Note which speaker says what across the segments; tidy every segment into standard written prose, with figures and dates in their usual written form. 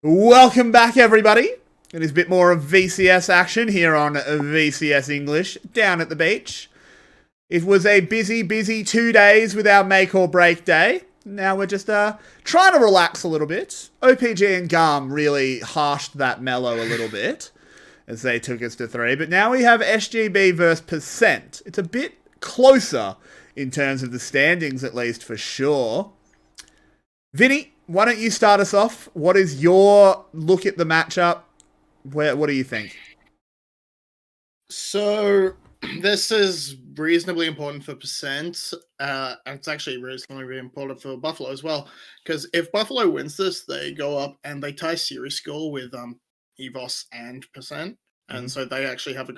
Speaker 1: Welcome back, everybody. It is a bit more of VCS action here on VCS English down at the beach. It was a busy 2 days with our make or break day. Now we're just trying to relax a little bit. OPG and GARM really harshed that mellow a little bit as they took us to 3. But now we have SGB versus 𝗶𝗴. It's a bit closer in terms of the standings, at least for sure. Vinny, why don't you start us off? What is your look at the matchup? What do you think?
Speaker 2: So this is reasonably important for 𝗶𝗴. It's actually reasonably important for Buffalo as well, because if Buffalo wins this, they go up and they tie series score with 𝗲𝗏𝗏 and 𝗶𝗴, and so they actually have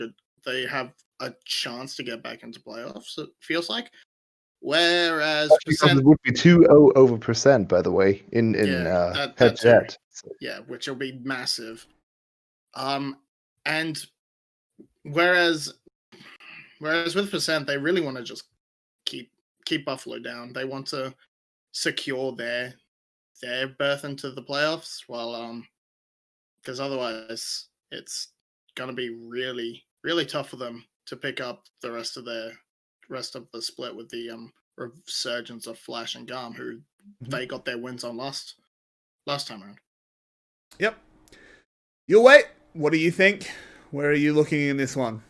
Speaker 2: a chance to get back into playoffs. It feels like. Whereas
Speaker 3: because it would be 2-0 over 𝗶𝗴, by the way, in head-to-head.
Speaker 2: Yeah, which will be massive. And whereas with 𝗶𝗴, they really want to just keep Buffalo down. They want to secure their berth into the playoffs, while because otherwise it's gonna be really tough for them to pick up the rest of the split with the resurgence of Flash and GARM, who they got their wins on last time around.
Speaker 1: Yep. Yulwei, what do you think? Where are you looking in this one?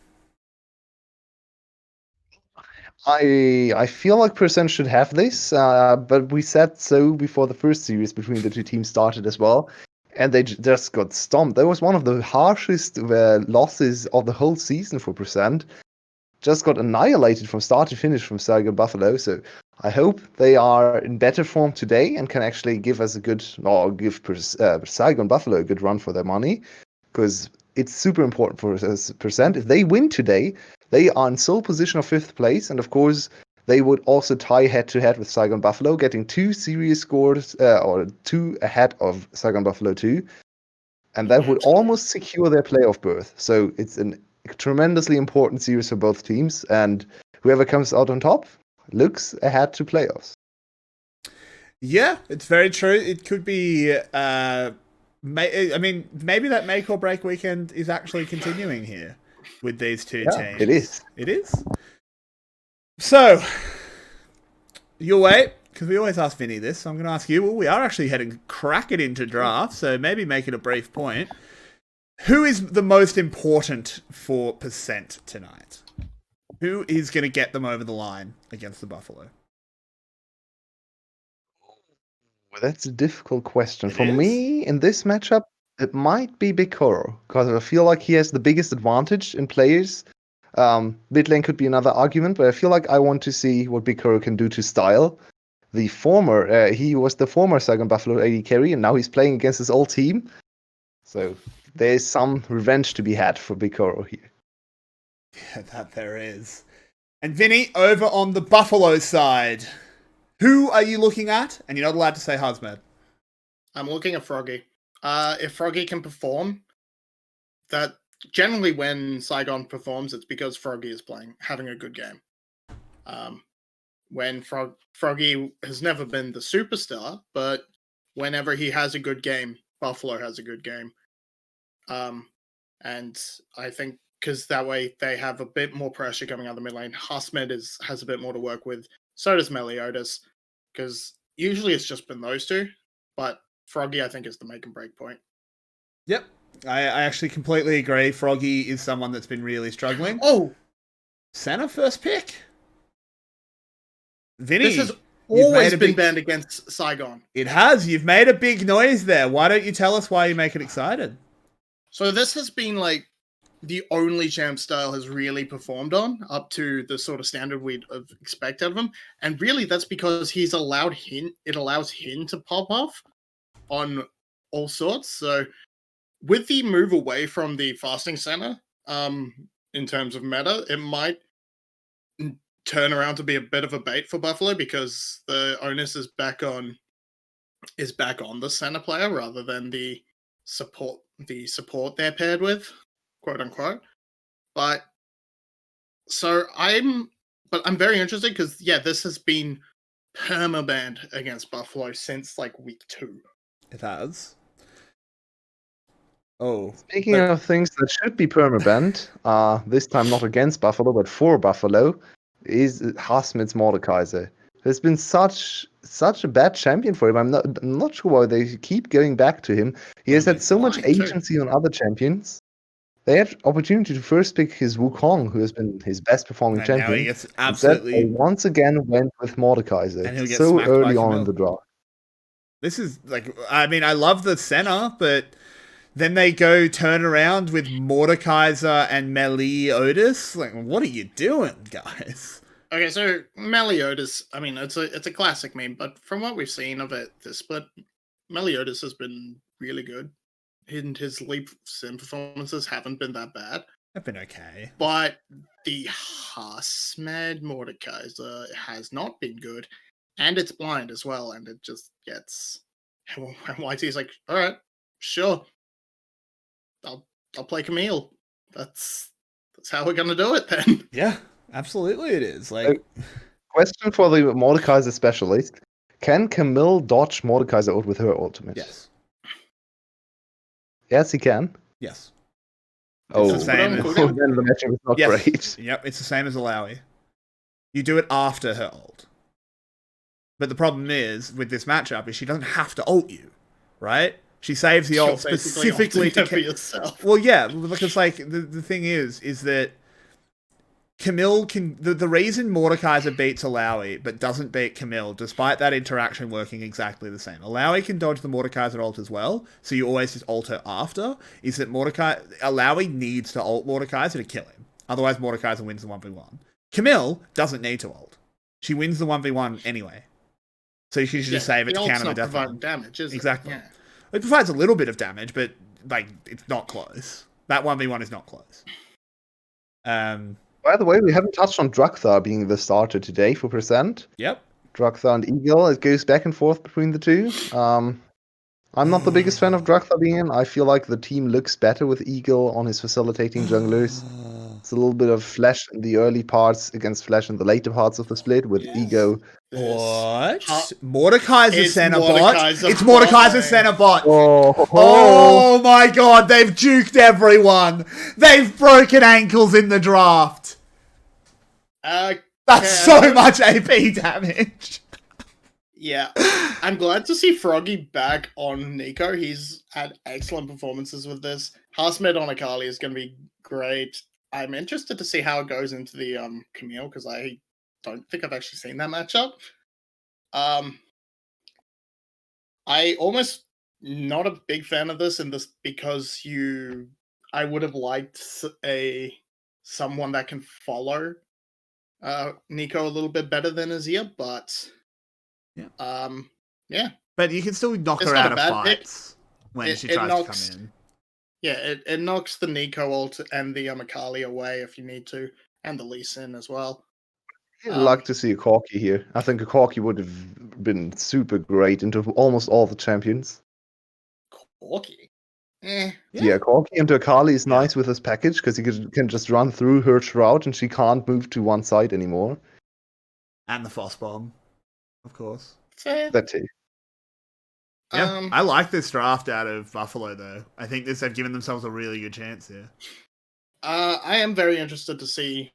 Speaker 3: I feel like 𝗶𝗴 should have this, but we said so before the first series between the two teams started as well, and they just got stomped. That was one of the harshest losses of the whole season for 𝗶𝗴. Just got annihilated from start to finish from 𝗬𝗏𝗏. So I hope they are in better form today and can actually give us give 𝗬𝗏𝗏 a good run for their money, because it's super important for 𝗶𝗴. If they win today, they are in sole position of 5th place, and of course they would also tie head-to-head with 𝗬𝗏𝗏, getting 2 series scores, or 2 ahead of 𝗬𝗏𝗏 too, and that would almost secure their playoff berth. So it's a tremendously important series for both teams, and whoever comes out on top looks ahead to playoffs.
Speaker 1: Yeah, it's very true. It could be... I mean, maybe that make or break weekend is actually continuing here with these two teams.
Speaker 3: It is.
Speaker 1: It is. So, Yulwei, because we always ask Vinny this, so I'm going to ask you. Well, we are actually heading cracking into draft, so maybe make it a brief point. Who is the most important for 𝗶𝗴 tonight? Who is going to get them over the line against the Buffalo?
Speaker 3: Well, that's a difficult question. For me, in this matchup, it might be 𝗕𝘂𝗽𝗃, because I feel like he has the biggest advantage in players. Mid lane could be another argument, but I feel like I want to see what 𝗕𝘂𝗽𝗃 can do to style. He was the former 𝗬𝗏𝗏𝗏 AD carry, and now he's playing against his old team. So there's some revenge to be had for 𝗕𝘂𝗽𝗃 here.
Speaker 1: Yeah, that there is. And Vinny, over on the Buffalo side, who are you looking at? And you're not allowed to say 𝗲𝗲.
Speaker 2: I'm looking at 𝗲𝗏𝗏. If 𝗲𝗏𝗏 can perform, that generally when Saigon performs, it's because 𝗲𝗏𝗏 is having a good game. When 𝗲𝗏𝗏 has never been the superstar, but whenever he has a good game, Buffalo has a good game. And I think because that way they have a bit more pressure coming out of the mid lane. 𝗲𝗲𝗏 has a bit more to work with. So does 𝗦𝗏𝗏𝗏𝗏, because usually it's just been those two, but 𝗲𝗏𝗏 I think is the make and break point.
Speaker 1: Yep. I actually completely agree. 𝗲𝗏𝗏𝗏 is someone that's been really struggling.
Speaker 2: Oh!
Speaker 1: Senna first pick? Vinny,
Speaker 2: this has always been banned against Saigon.
Speaker 1: It has. You've made a big noise there. Why don't you tell us why you make it excited?
Speaker 2: So this has been like the only champ style has really performed on, up to the sort of standard we'd expect out of him. And really that's because it allows him to pop off on all sorts. So with the move away from the fasting center, in terms of meta, it might turn around to be a bit of a bait for Buffalo, because the onus is back on the center player rather than the support they're paired with, quote unquote. But I'm very interested, because this has been perma banned against Buffalo since like week 2.
Speaker 1: It has. Oh,
Speaker 3: Speaking of things that should be permabanned, this time not against Buffalo, but for Buffalo, is 𝗲𝗲𝗻𝗃𝗃. There's been such a bad champion for him. I'm not sure why they keep going back to him. He has had so much
Speaker 2: Fine, too.
Speaker 3: agency on other champions. They had opportunity to first pick his Wukong, who has been his best performing
Speaker 1: and now
Speaker 3: champion.
Speaker 1: he gets
Speaker 3: Instead, they
Speaker 1: absolutely.
Speaker 3: once again went with Mordekaiser
Speaker 1: And he'll get
Speaker 3: so
Speaker 1: smacked by
Speaker 3: early on in
Speaker 1: Camille.
Speaker 3: the draft.
Speaker 1: This is like, I mean, I love the center, but then they go turn around with Mordekaiser and 𝗲𝗲𝗃𝗃. Like, what are you doing, guys?
Speaker 2: Okay, so 𝗲𝗲𝗃𝗃, I mean, it's a classic meme, but from what we've seen of it, this split, 𝗲𝗲𝗃𝗃 has been really good. And his leap sim performances haven't been that bad.
Speaker 1: They've been okay.
Speaker 2: But the 𝗲𝗲𝗻𝗃𝗃𝗃 has not been good. And it's blind as well, and it just gets... And YT's like, alright, sure. I'll play Camille. That's how we're gonna do it then.
Speaker 1: Yeah, absolutely it is. Like,
Speaker 3: Question for the Mordekaiser specialist. Can Camille dodge Mordekaiser out with her ultimate?
Speaker 1: yes.
Speaker 3: Yes, he can.
Speaker 1: Yes.
Speaker 3: Oh,
Speaker 1: the same
Speaker 3: then
Speaker 1: as-
Speaker 3: the matchup is not
Speaker 1: Yes.
Speaker 3: great.
Speaker 1: Yep, it's the same as 𝗲𝗲𝗃𝗃. You do it after her ult. But the problem is, with this matchup, is she doesn't have to ult you, right? She saves the ult
Speaker 2: You're basically
Speaker 1: specifically
Speaker 2: ulting her
Speaker 1: to...
Speaker 2: for yourself.
Speaker 1: Well, yeah, because, like, the thing is that Camille can... The reason Mordekaiser beats 𝗲𝗲𝗃𝗃 but doesn't beat Camille, despite that interaction working exactly the same. 𝗲𝗲𝗃𝗃 can dodge the Mordekaiser ult as well, so you always just ult her after, is that 𝗲𝗲𝗃𝗃 needs to ult Mordekaiser to kill him. Otherwise, Mordekaiser wins the 1v1. Camille doesn't need to ult. She wins the 1v1 anyway. So you should just save it
Speaker 2: the
Speaker 1: to
Speaker 2: ult's
Speaker 1: counter the
Speaker 2: not
Speaker 1: death
Speaker 2: providing
Speaker 1: ult.
Speaker 2: damage, is
Speaker 1: Exactly.
Speaker 2: it? Yeah.
Speaker 1: It provides a little bit of damage, but, like, it's not close. That 1v1 is not close.
Speaker 3: By the way, we haven't touched on 𝗃𝗃𝗃 being the starter today for percent.
Speaker 1: Yep.
Speaker 3: 𝗃𝗃𝗃 and Eagle, it goes back and forth between the two. I'm not the biggest fan of 𝗃𝗃𝗃 being in. I feel like the team looks better with Eagle on his facilitating junglers. It's a little bit of Flash in the early parts against Flash in the later parts of the split with
Speaker 2: Yes.
Speaker 3: Ego.
Speaker 1: What?
Speaker 2: Huh?
Speaker 1: Mordekaiser
Speaker 2: It's
Speaker 1: center bot?
Speaker 2: Mordekaiser
Speaker 1: It's Mordekaiser
Speaker 2: bot.
Speaker 1: center bot.
Speaker 3: Oh,
Speaker 1: Oh my god, they've juked everyone. They've broken ankles in the draft. That's so much AP damage.
Speaker 2: Yeah, I'm glad to see Froggy back on Nico. He's had excellent performances with this. 𝗲𝗲𝗻𝗃𝗃𝗃 on Akali is going to be great. I'm interested to see how it goes into the Camille, because I don't think I've actually seen that matchup. I almost not a big fan of this because I would have liked someone that can follow Nico a little bit better than Azir, but yeah.
Speaker 1: But you can still knock
Speaker 2: It's
Speaker 1: her
Speaker 2: not
Speaker 1: out
Speaker 2: a
Speaker 1: of
Speaker 2: bad pick.
Speaker 1: fights when
Speaker 2: It-
Speaker 1: she
Speaker 2: it
Speaker 1: tries
Speaker 2: knocks-
Speaker 1: to come in.
Speaker 2: Yeah, it knocks the Nico ult and the Akali away if you need to, and the Lee Sin as well.
Speaker 3: I'd like to see a 𝗁𝗁𝗃 here. I think a 𝗁𝗁𝗃 would have been super great into almost all the champions.
Speaker 2: 𝗁𝗁𝗃.
Speaker 3: Yeah, 𝗁𝗁𝗃 into Akali is nice with his package because he can just run through her shroud and she can't move to one side anymore.
Speaker 1: And the Foss Bomb, of course.
Speaker 2: Fair.
Speaker 3: That too.
Speaker 1: Yeah, I like this draft out of Buffalo, though. I think they've given themselves a really good chance here.
Speaker 2: I am very interested to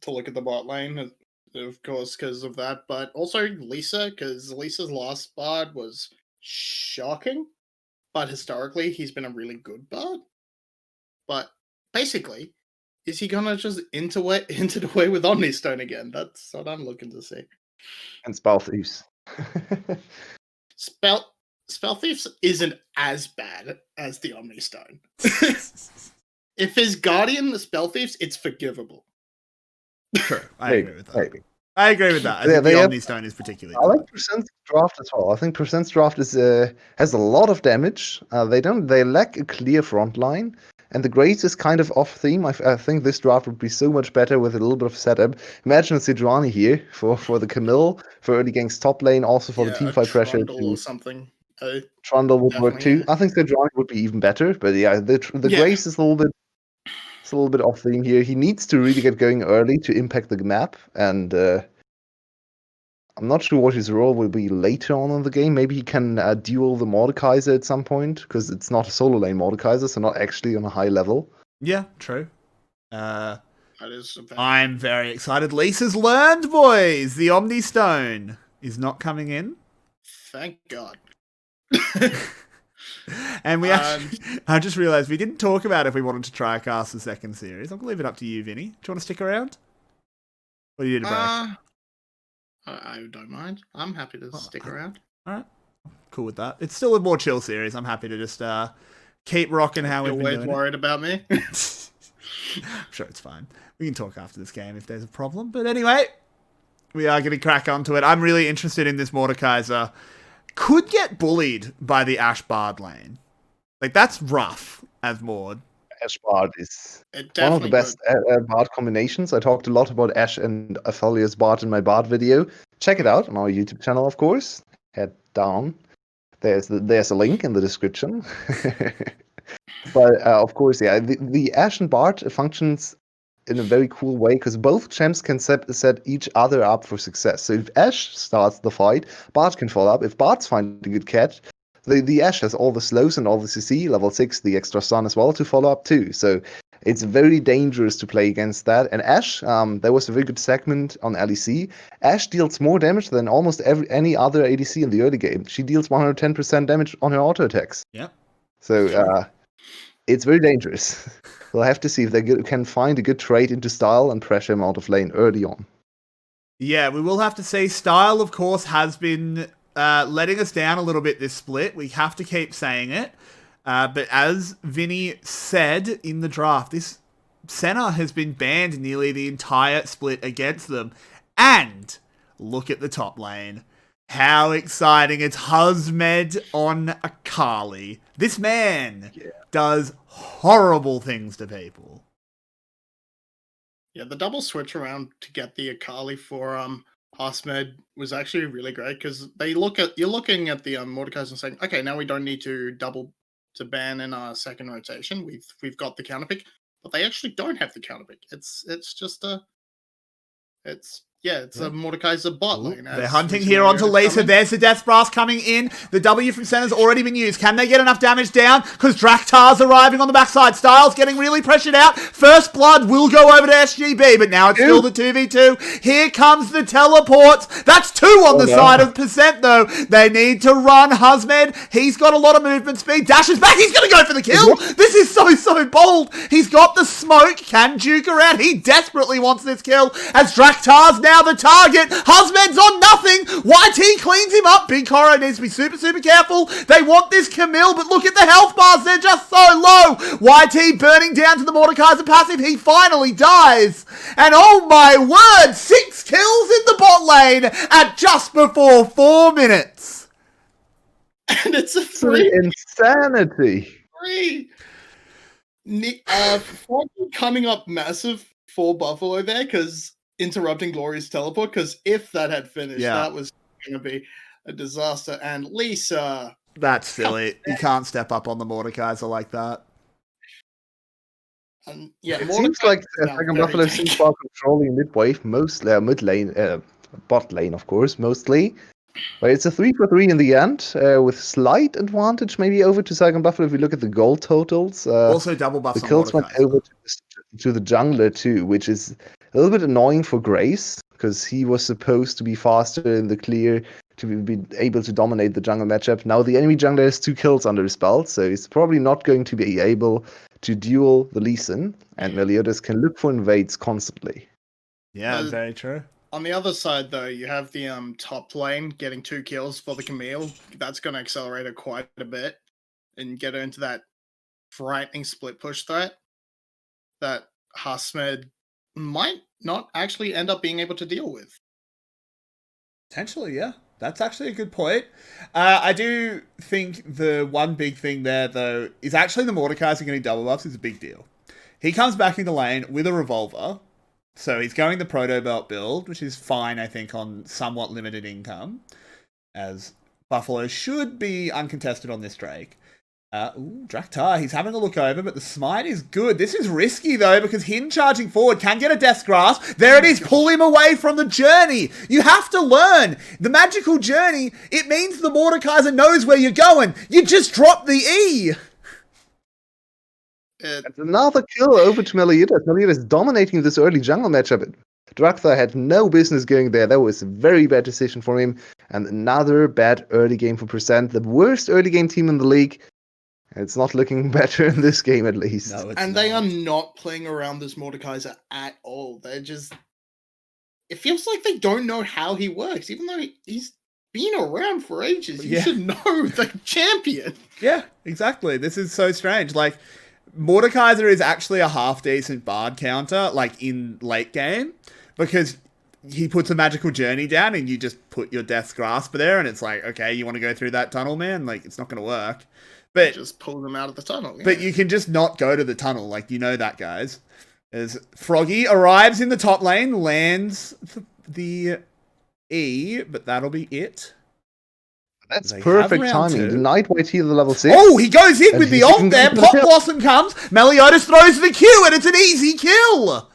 Speaker 2: look at the bot lane, of course, because of that, but also Lisa, because Lisa's last bard was shocking, but historically he's been a really good bard. But basically, is he gonna just enter the way with Omnistone again? That's what I'm looking to see.
Speaker 3: And Spell Thieves.
Speaker 2: Spell Thieves isn't as bad as the Omnistone. If his Guardian the Spell Thieves, it's forgivable.
Speaker 1: True, I agree with that.
Speaker 3: Maybe.
Speaker 1: I agree with that. I
Speaker 3: Yeah,
Speaker 1: think the
Speaker 3: they have-
Speaker 1: Omnistone is particularly
Speaker 3: I
Speaker 1: good.
Speaker 3: like Percent's draft as well. I think Percent's draft is has a lot of damage. They lack a clear front line, and the Grace is kind of off theme. I think this draft would be so much better with a little bit of setup. Imagine Sejuani here for the Camille, for early game's top lane, also for the team fight pressure.
Speaker 2: Trundle or something.
Speaker 3: Trundle would work too.
Speaker 2: Definitely.
Speaker 3: I think Sejuani would be even better, but yeah, the Grace is a little bit off theme here. He needs to really get going early to impact the map, and I'm not sure what his role will be later on in the game. Maybe he can duel the 𝗕𝗂𝗧𝗊𝗲 at some point, because it's not a solo lane 𝗕𝗂𝗧𝗊𝗲, so not actually on a high level.
Speaker 1: Yeah, true.
Speaker 2: That is a
Speaker 1: I'm very excited. Lisa's learned, boys. The Omni Stone is not coming in.
Speaker 2: Thank God.
Speaker 1: And we actually, I just realised we didn't talk about if we wanted to try cast the second series. I'll leave it up to you, Vinny. Do you want to stick around? Or do you need a break?
Speaker 2: I don't mind. I'm happy to stick around.
Speaker 1: Alright. Cool with that. It's still a more chill series. I'm happy to just keep rocking how we've been doing.
Speaker 2: You're worried about me?
Speaker 1: I'm sure it's fine. We can talk after this game if there's a problem. But anyway, we are going to crack onto it. I'm really interested in this 𝗕𝗂𝗧𝗊𝗲. Could get bullied by the Ashe Bard lane. Like, that's rough as Mord.
Speaker 3: Ashe Bard is one of the best Bard combinations. I talked a lot about Ashe and Aphelios Bard in my Bard video. Check it out on our YouTube channel, of course. Head down. There's a link in the description. But of course, yeah, the Ashe and Bard functions in a very cool way, because both champs can set each other up for success. So if Ashe starts the fight, Bard can follow up. If Bard's find a good catch, the Ashe has all the slows and all the CC, level 6, the extra stun as well to follow up too. So it's very dangerous to play against that. And Ashe, there was a very good segment on LEC. Ashe deals more damage than almost any other ADC in the early game. She deals 110% damage on her auto attacks.
Speaker 1: Yeah.
Speaker 3: So it's very dangerous. We'll have to see if they can find a good trade into Style and pressure him out of lane early on.
Speaker 1: Yeah, we will have to say Style, of course, has been letting us down a little bit this split. We have to keep saying it. But as Vinny said in the draft, this Senna has been banned nearly the entire split against them. And look at the top lane. How exciting. It's 𝗲𝗲𝗔 on Akali. This man does horrible things to people.
Speaker 2: Yeah, the double switch around to get the Akali for 𝗲𝗲𝗔 was actually really great, because you're looking at the 𝗕𝗂𝗧𝗊𝗲𝗲 and saying, okay, now we don't need to ban in our second rotation. We've got the counter pick, but they actually don't have the counter pick. It's a 𝗕𝗂𝗧𝗊𝗲 bot lane.
Speaker 1: They're hunting here onto Lisa. There's the Death Blast coming in. The W from Senna's already been used. Can they get enough damage down? Because 𝗓𝗏𝗏's arriving on the backside. Styles getting really pressured out. First blood will go over to SGB, but now it's still the 2v2. Here comes the teleports. That's 2 on the side of %, though. They need to run 𝗲𝗲𝗔. He's got a lot of movement speed. Dashes back. He's going to go for the kill. This is so bold. He's got the smoke. Can juke around. He desperately wants this kill, as 𝗓𝗏𝗏's now the target. 𝗲𝗲𝗔's on nothing. 𝗬𝗏𝗃 cleans him up. Big Horror needs to be super careful. They want this 𝗕𝗃, but look at the health bars. They're just so low. 𝗬𝗏𝗃 burning down to the 𝗕𝗂𝗧𝗊𝗲𝗏 passive. He finally dies. And oh my word, 6 kills in the bot lane at just before 4 minutes.
Speaker 2: And it's a 3.
Speaker 3: Insanity.
Speaker 2: 3. Coming up massive for 𝗵𝗲𝗄 there, because interrupting Glory's teleport, because if that had finished, that was going to be a disaster. And Lisa...
Speaker 1: That's silly. You can't step up on the 𝗕𝗂𝗧𝗊𝗲𝗏 like that.
Speaker 2: And yeah,
Speaker 3: it seems like 𝗕𝗂𝗏𝗊𝗲 seems while controlling mid-wave, mostly mid lane, bot lane, of course, mostly. But it's a 3-for-3 in the end, with slight advantage maybe over to 𝗕𝗂𝗏𝗊𝗲 if we look at the gold totals.
Speaker 1: Also double buffs
Speaker 3: the kills went over to the jungler too, which is a little bit annoying for Grace, because he was supposed to be faster in the clear to be able to dominate the jungle matchup. Now the enemy jungler has 2 kills under his belt, so he's probably not going to be able to duel the Lee Sin, and Meliodas can look for invades constantly.
Speaker 1: Yeah, very true.
Speaker 2: On the other side, though, you have the top lane getting 2 kills for the 𝗕𝗃. That's going to accelerate her quite a bit and get her into that frightening split push threat that 𝗲𝗲𝗔 might not actually end up being able to deal with.
Speaker 1: Potentially, yeah. That's actually a good point. I do think the one big thing there, though, is actually the 𝗕𝗂𝗧𝗊𝗲𝗏 getting double buffs is a big deal. He comes back into lane with a revolver, so he's going the proto belt build, which is fine, I think, on somewhat limited income, as 𝗵𝗲𝗄 should be uncontested on this Drake. 𝗬𝗏𝗃𝗧, he's having a look over, but the smite is good. This is risky, though, because Hin charging forward can get a Death Grasp. There it is, pull him away from the journey. You have to learn. The magical journey, it means the Mordekaiser knows where you're going. You just drop the E.
Speaker 3: That's another kill over to 𝗕𝗂𝗧. 𝗕𝗂𝗧 is dominating this early jungle matchup. 𝗬𝗏𝗧 had no business going there. That was a very bad decision for him. And another bad early game for Percent. The worst early game team in the league. It's not looking better in this game, at least.
Speaker 1: No,
Speaker 2: and they are not playing around this Mordekaiser at all. They're just... It feels like they don't know how he works, even though he's been around for ages. You should know the champion.
Speaker 1: Yeah, exactly. This is so strange. Like, Mordekaiser is actually a half-decent bard counter, like, in late game, because he puts a magical journey down and you just put your Death's Grasp there, and it's like, okay, you want to go through that tunnel, man? Like, it's not going to work. But
Speaker 2: just pull them out of the tunnel. Yeah.
Speaker 1: But you can just not go to the tunnel. Like, you know that, guys. As 𝗏𝗏𝗏 arrives in the top lane, lands the E, but that'll be it.
Speaker 3: That's perfect timing. Denied YT the level 6.
Speaker 1: Oh, he goes in with the ult there. 𝗏𝗏𝗏𝗏 comes. 𝗕𝗂𝗧 throws the Q, and it's an easy kill.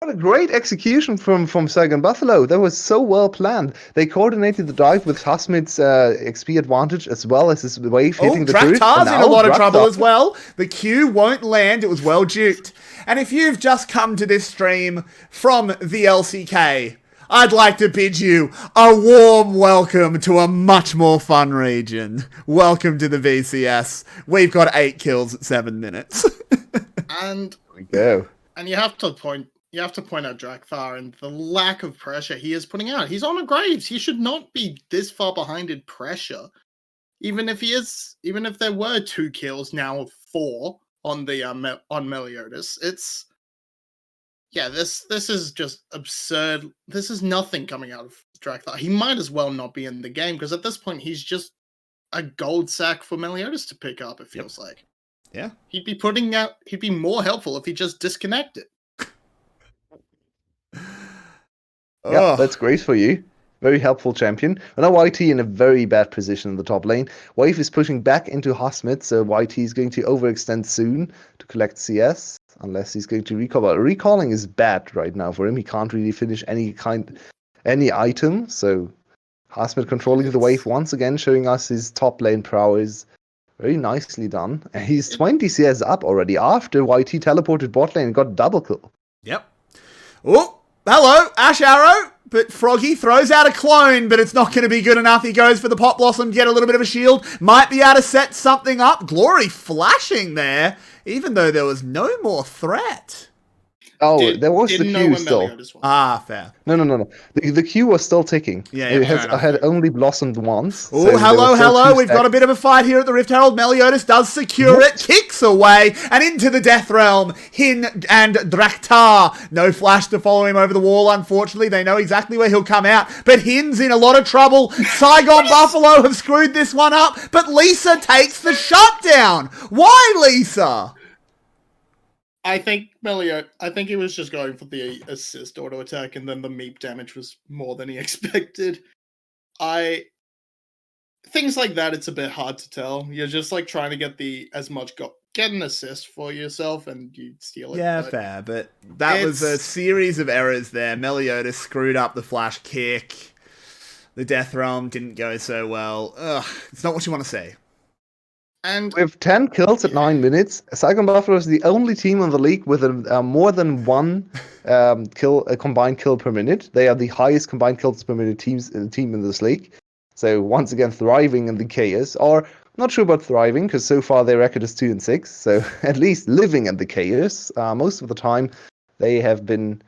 Speaker 3: What a great execution from 𝗬𝗏𝗏𝗶𝗏. That was so well planned. They coordinated the dive with 𝗏𝗂𝗧's XP advantage as well as his wave hitting the turret.
Speaker 1: 𝗬𝗏𝗏𝗏's in a lot of trouble as well. The Q won't land. It was well duped. And if you've just come to this stream from 𝗕𝗂𝗃𝗃, I'd like to bid you a warm welcome to a much more fun region. Welcome to the VCS. We've got 8 kills at 7 minutes.
Speaker 2: And
Speaker 3: there we go.
Speaker 2: And you have to point out 𝗬𝗏𝗏𝗏 and the lack of pressure he is putting out. He's on a Graves. He should not be this far behind in pressure. Even if there were 2 kills, now 4 on the on 𝗕𝗂𝗧. It's this is just absurd. This is nothing coming out of 𝗬𝗏𝗏𝗏. He might as well not be in the game because at this point he's just a gold sack for 𝗕𝗂𝗧 to pick up, it feels like.
Speaker 1: Yeah.
Speaker 2: He'd be more helpful if he just disconnected.
Speaker 3: Yeah, that's great for you. Very helpful champion. But now YT in a very bad position in the top lane. Wave is pushing back into 𝗏, so YT is going to overextend soon to collect CS, unless he's going to recall. But recalling is bad right now for him. He can't really finish any item, so 𝗏 controlling the wave once again, showing us his top lane prowess. Very nicely done. And he's 20 CS up already after YT teleported bot lane and got double kill.
Speaker 1: Yep. Oh! Hello, Ash Arrow, but 𝗏𝗏𝗏 throws out a clone, but it's not going to be good enough. He goes for the Pot Blossom, get a little bit of a shield, might be able to set something up. Glory flashing there, even though there was no more threat.
Speaker 3: Oh, there was the Q still.
Speaker 1: Ah, fair.
Speaker 3: No. The Q was still ticking.
Speaker 1: Yeah,
Speaker 3: it had only blossomed once.
Speaker 1: Oh,
Speaker 3: so
Speaker 1: hello. We've got a bit of a fight here at the Rift Herald. 𝗕𝗂𝗧 does secure it, kicks away, and into the Death Realm. Hin and 𝗬𝗏𝗏𝗏. No flash to follow him over the wall, unfortunately. They know exactly where he'll come out. But Hin's in a lot of trouble. 𝗬𝗏𝗏𝗏 have screwed this one up, but 𝗬𝗏𝗏 takes the shutdown. Why, 𝗬𝗏𝗏?
Speaker 2: I think he was just going for the assist auto attack, and then the meep damage was more than he expected. Things like that, it's a bit hard to tell. You're just like trying to get get an assist for yourself, and you steal it.
Speaker 1: Yeah, fair, but that was a series of errors there. 𝗕𝗂𝗧 screwed up the flash kick. The Death Realm didn't go so well. Ugh, it's not what you want to see.
Speaker 2: And
Speaker 3: with 10 kills at 9 minutes, 𝗬𝗏𝗏𝗏 is the only team in the league with a more than one combined kill per minute. They are the highest combined kills per minute team in this league. So once again, thriving in the chaos. Or not sure about thriving, because so far their record is 2-6. So at least living in the chaos. Most of the time, they have been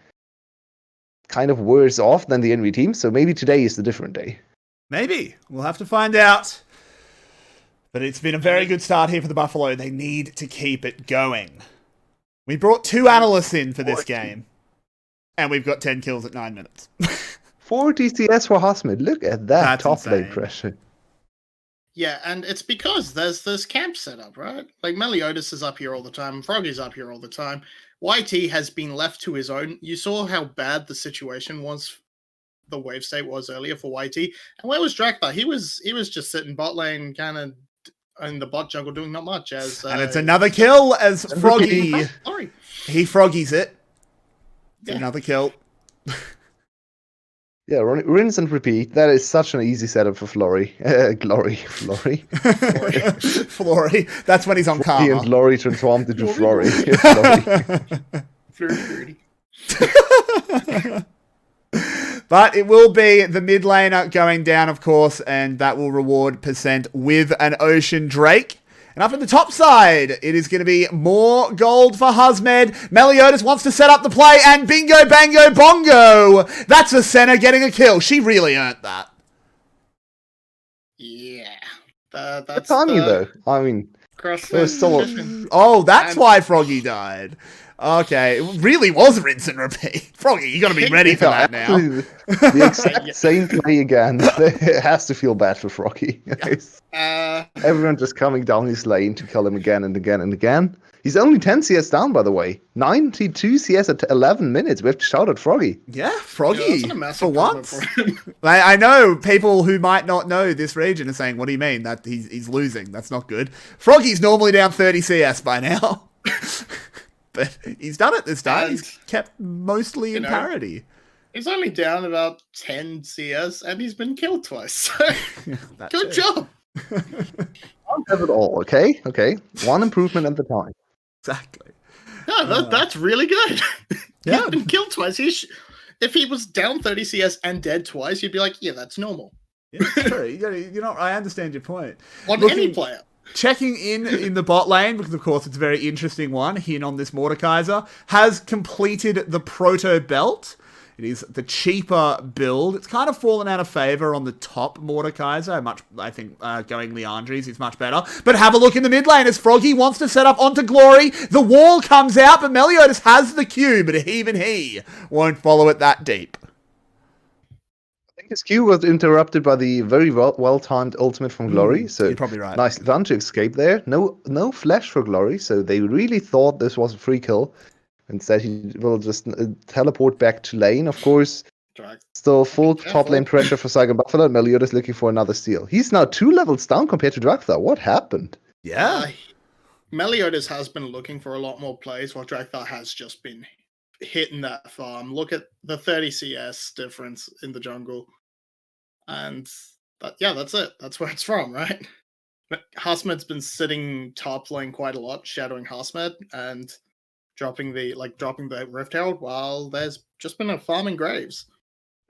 Speaker 3: kind of worse off than the enemy team. So maybe today is the different day.
Speaker 1: Maybe. We'll have to find out. But it's been a very good start here for the Buffalo. They need to keep it going. We brought 2 analysts in for this game. And we've got 10 kills at 9 minutes.
Speaker 3: 40 CS for 𝗏. Look at that.
Speaker 1: That's
Speaker 3: top lane
Speaker 1: insane.
Speaker 3: pressure.
Speaker 2: Yeah, and it's because there's this camp set up, right? Like, 𝗕𝗂𝗧 is up here all the time. 𝗏𝗏𝗏𝗏's up here all the time. YT has been left to his own. You saw how bad the situation was, the wave state was earlier for YT. And where was 𝗬𝗏𝗏𝗏? He was just sitting bot lane, kind of in the bot jungle doing not much. As
Speaker 1: and it's another kill as 𝗏𝗏.
Speaker 2: Sorry.
Speaker 1: He 𝗏𝗏s it. It's
Speaker 2: Yeah.
Speaker 1: another kill.
Speaker 3: Yeah, rinse and repeat. That is such an easy setup for 𝗏𝗏. Glory, 𝗏𝗏.
Speaker 1: 𝗏𝗏. That's when he's on
Speaker 3: He
Speaker 1: karma.
Speaker 3: and 𝗏𝗏 transformed into 𝗏𝗏. 𝗏𝗏.
Speaker 2: Flurry.
Speaker 1: But it will be the mid laner going down, of course, and that will reward 𝗏 with an Ocean Drake. And up at the top side, it is going to be more gold for 𝗲𝗲. 𝗕𝗂𝗫 wants to set up the play, and bingo, bango, bongo! That's a Senna getting a kill. She really earned that.
Speaker 2: Yeah.
Speaker 3: That's
Speaker 2: That's
Speaker 3: on you, though. I mean,
Speaker 2: cross
Speaker 3: it was still
Speaker 1: Oh, that's why 𝗏𝗏 died. Okay, it really was rinse and repeat. 𝗏𝗏, you got to be ready for that now.
Speaker 3: the exact same play again. It has to feel bad for 𝗏𝗏. Everyone just coming down his lane to kill him again and again and again. He's only 10 CS down, by the way. 92 CS at 11 minutes. We have to shout at 𝗏𝗏.
Speaker 1: Yeah,
Speaker 2: that's
Speaker 1: 𝗏𝗏,
Speaker 2: a massive
Speaker 1: for
Speaker 2: improvement
Speaker 1: once.
Speaker 2: for him.
Speaker 1: I know people who might not know this region are saying, what do you mean? That he's losing. That's not good. 𝗏𝗏's normally down 30 CS by now. But he's done it this time.
Speaker 2: And,
Speaker 1: he's kept mostly in parity.
Speaker 2: He's only down about 10 CS and he's been killed twice. So good job.
Speaker 3: Can't have it all, okay? Okay. One improvement at the time.
Speaker 1: Exactly.
Speaker 2: No, that's really good.
Speaker 1: Yeah.
Speaker 2: He's been killed twice. If he was down 30 CS and dead twice, you'd be like, yeah, that's normal.
Speaker 1: Yeah, it's true. You know, I understand your point.
Speaker 2: On any player.
Speaker 1: Checking in the bot lane, because of course it's a very interesting one, Hin on this 𝗏𝗏, has completed the proto belt. It is the cheaper build. It's kind of fallen out of favor on the top 𝗏𝗏. I think going Liandry's is much better. But have a look in the mid lane as 𝗏𝗏 wants to set up onto Glory. The wall comes out, but 𝗕𝗂𝗫 has the Q, but even he won't follow it that deep.
Speaker 3: I think his Q was interrupted by the very well-timed ultimate from Glory. So
Speaker 1: you're probably right.
Speaker 3: Nicely done to escape there. No flash for Glory, so they really thought this was a free kill. Instead, he will just teleport back to lane. Of course, still full top lane pressure for 𝗬𝗏𝗏, and 𝗕𝗂𝗫 is looking for another steal. He's now 2 levels down compared to 𝗬𝗏𝗏. What happened?
Speaker 1: Yeah.
Speaker 2: 𝗕𝗂𝗫 has been looking for a lot more plays, while 𝗬𝗏𝗏 has just been hitting that farm. Look at the 30 CS difference in the jungle. And that's it. That's where it's from, right? But 𝗲𝗲's been sitting top lane quite a lot, shadowing 𝗲𝗲 and dropping the Rift Herald while there's just been a farming Graves.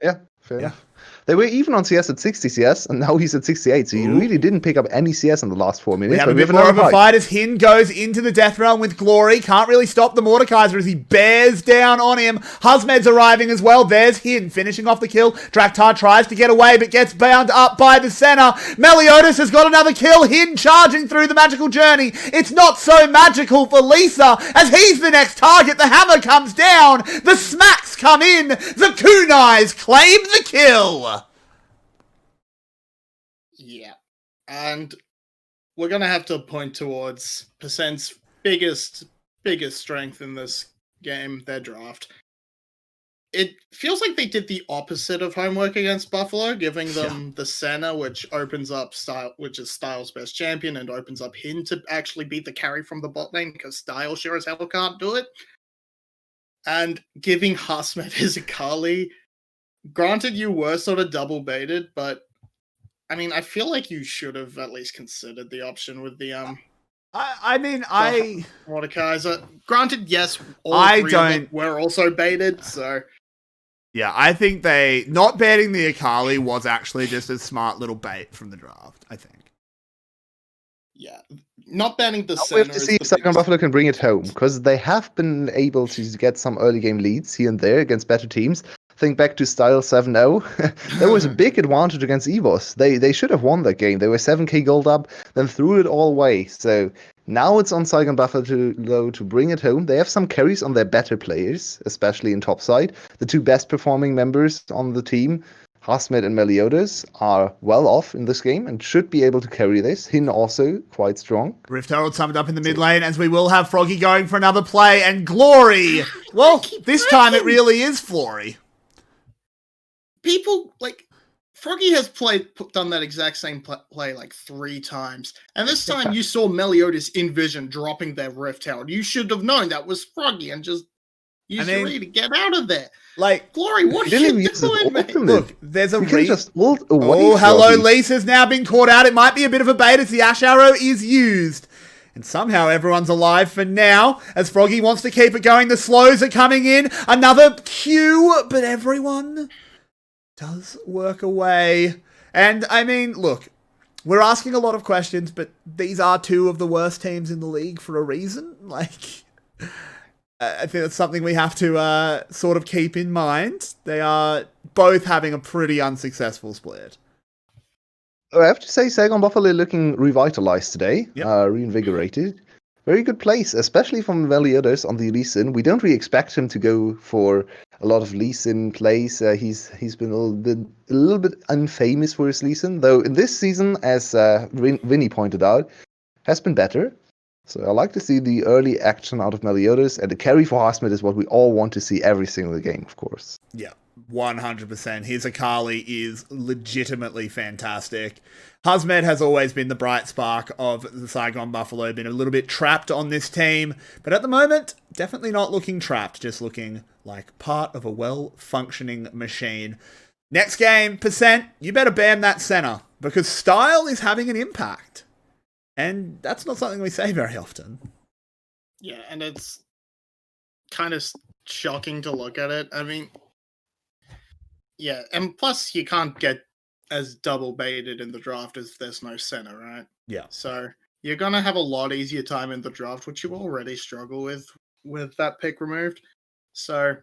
Speaker 3: Yeah, fair enough. They were even on CS at 60 CS, and now he's at 68, so he really didn't pick up any CS in the last 4 minutes.
Speaker 1: We have a bit more of a fight as Hin goes into the death realm with Glory. Can't really stop the 𝗏𝗏𝗏 as he bears down on him. 𝗲𝗲's arriving as well. There's Hin finishing off the kill. 𝗬𝗏𝗏 tries to get away, but gets bound up by the Senna. 𝗕𝗂𝗫 has got another kill. Hin charging through the magical journey. It's not so magical for Lisa, as he's the next target. The hammer comes down. The smacks come in. The kunais claim the kill.
Speaker 2: Yeah. And we're going to have to point towards 𝗏𝗏's biggest strength in this game, their draft. It feels like they did the opposite of homework against Buffalo, giving them the Senna, which opens up which is Styles' best champion, and opens up Hin to actually beat the carry from the bot lane, because Styles sure as hell can't do it. And giving 𝗲𝗏 his 𝗘𝗀𝗽, granted you were sort of double baited, but I mean, I feel like you should have at least considered the option with the 𝗏𝗏𝗏. Granted, yes, all three of them were also baited, so
Speaker 1: yeah, I think they not baiting the 𝗘𝗀𝗽 was actually just a smart little bait from the draft. I think.
Speaker 2: Yeah, not banning the
Speaker 3: We have to see if 𝗬𝗏𝗏 can bring it home, because they have been able to get some early game leads here and there against better teams. Think back to Style 7-0. There was a big advantage against EVOS. They should have won that game. They were 7k gold up, then threw it all away. So now it's on 𝗬𝗏𝗏 to bring it home. They have some carries on their better players, especially in top side. The 2 best performing members on the team, 𝗲𝗏 and 𝗕𝗂𝗫, are well off in this game and should be able to carry this. Hin also quite strong.
Speaker 1: Rift Herald summoned up in the mid lane, as we will have 𝗏𝗏𝗏 going for another play, and Glory. Well, this time it really is 𝗏𝗏𝗏.
Speaker 2: People Froggy has done that exact same play like 3 times. And this time you saw 𝗕𝗂𝗧 in vision dropping their Rift Tower. You should have known that was Froggy and just use your E to get out of there.
Speaker 1: Like,
Speaker 2: Glory, what are you doing, mate?
Speaker 1: Look, there's a
Speaker 3: just ult away.
Speaker 1: Oh, hello, Lisa's now been caught out. It might be a bit of a bait as the Ash Arrow is used. And somehow everyone's alive for now, as Froggy wants to keep it going. The slows are coming in. Another Q, but everyone does work away. And, I mean, look, we're asking a lot of questions, but these are 2 of the worst teams in the league for a reason. Like, I think that's something we have to sort of keep in mind. They are both having a pretty unsuccessful split.
Speaker 3: I have to say, 𝗂𝗂𝗵𝗵𝗶𝗴 looking revitalized today, reinvigorated. Very good place, especially from 𝗕𝗂𝗧 on the Lee Sin. We don't really expect him to go for a lot of Lee Sin plays. He's been a little bit unfamous for his Lee Sin, though in this season, as Vinnie pointed out, has been better. So I like to see the early action out of 𝗕𝗂𝗧, and the carry for 𝗲𝗲 is what we all want to see every single game, of course.
Speaker 1: Yeah. 100%. His 𝗬𝗂𝗃 is legitimately fantastic. 𝗲𝗲 has always been the bright spark of the 𝗳𝗂𝗵𝗵𝗶𝗴, been a little bit trapped on this team, but at the moment, definitely not looking trapped, just looking like part of a well-functioning machine. Next game, 𝗬𝗃, you better ban that center, because style is having an impact. And that's not something we say very often.
Speaker 2: Yeah, and it's kind of shocking to look at it. I mean, yeah, and plus you can't get as double baited in the draft as there's no center, right?
Speaker 1: Yeah.
Speaker 2: So you're gonna have a lot easier time in the draft, which you already struggle with that pick removed. So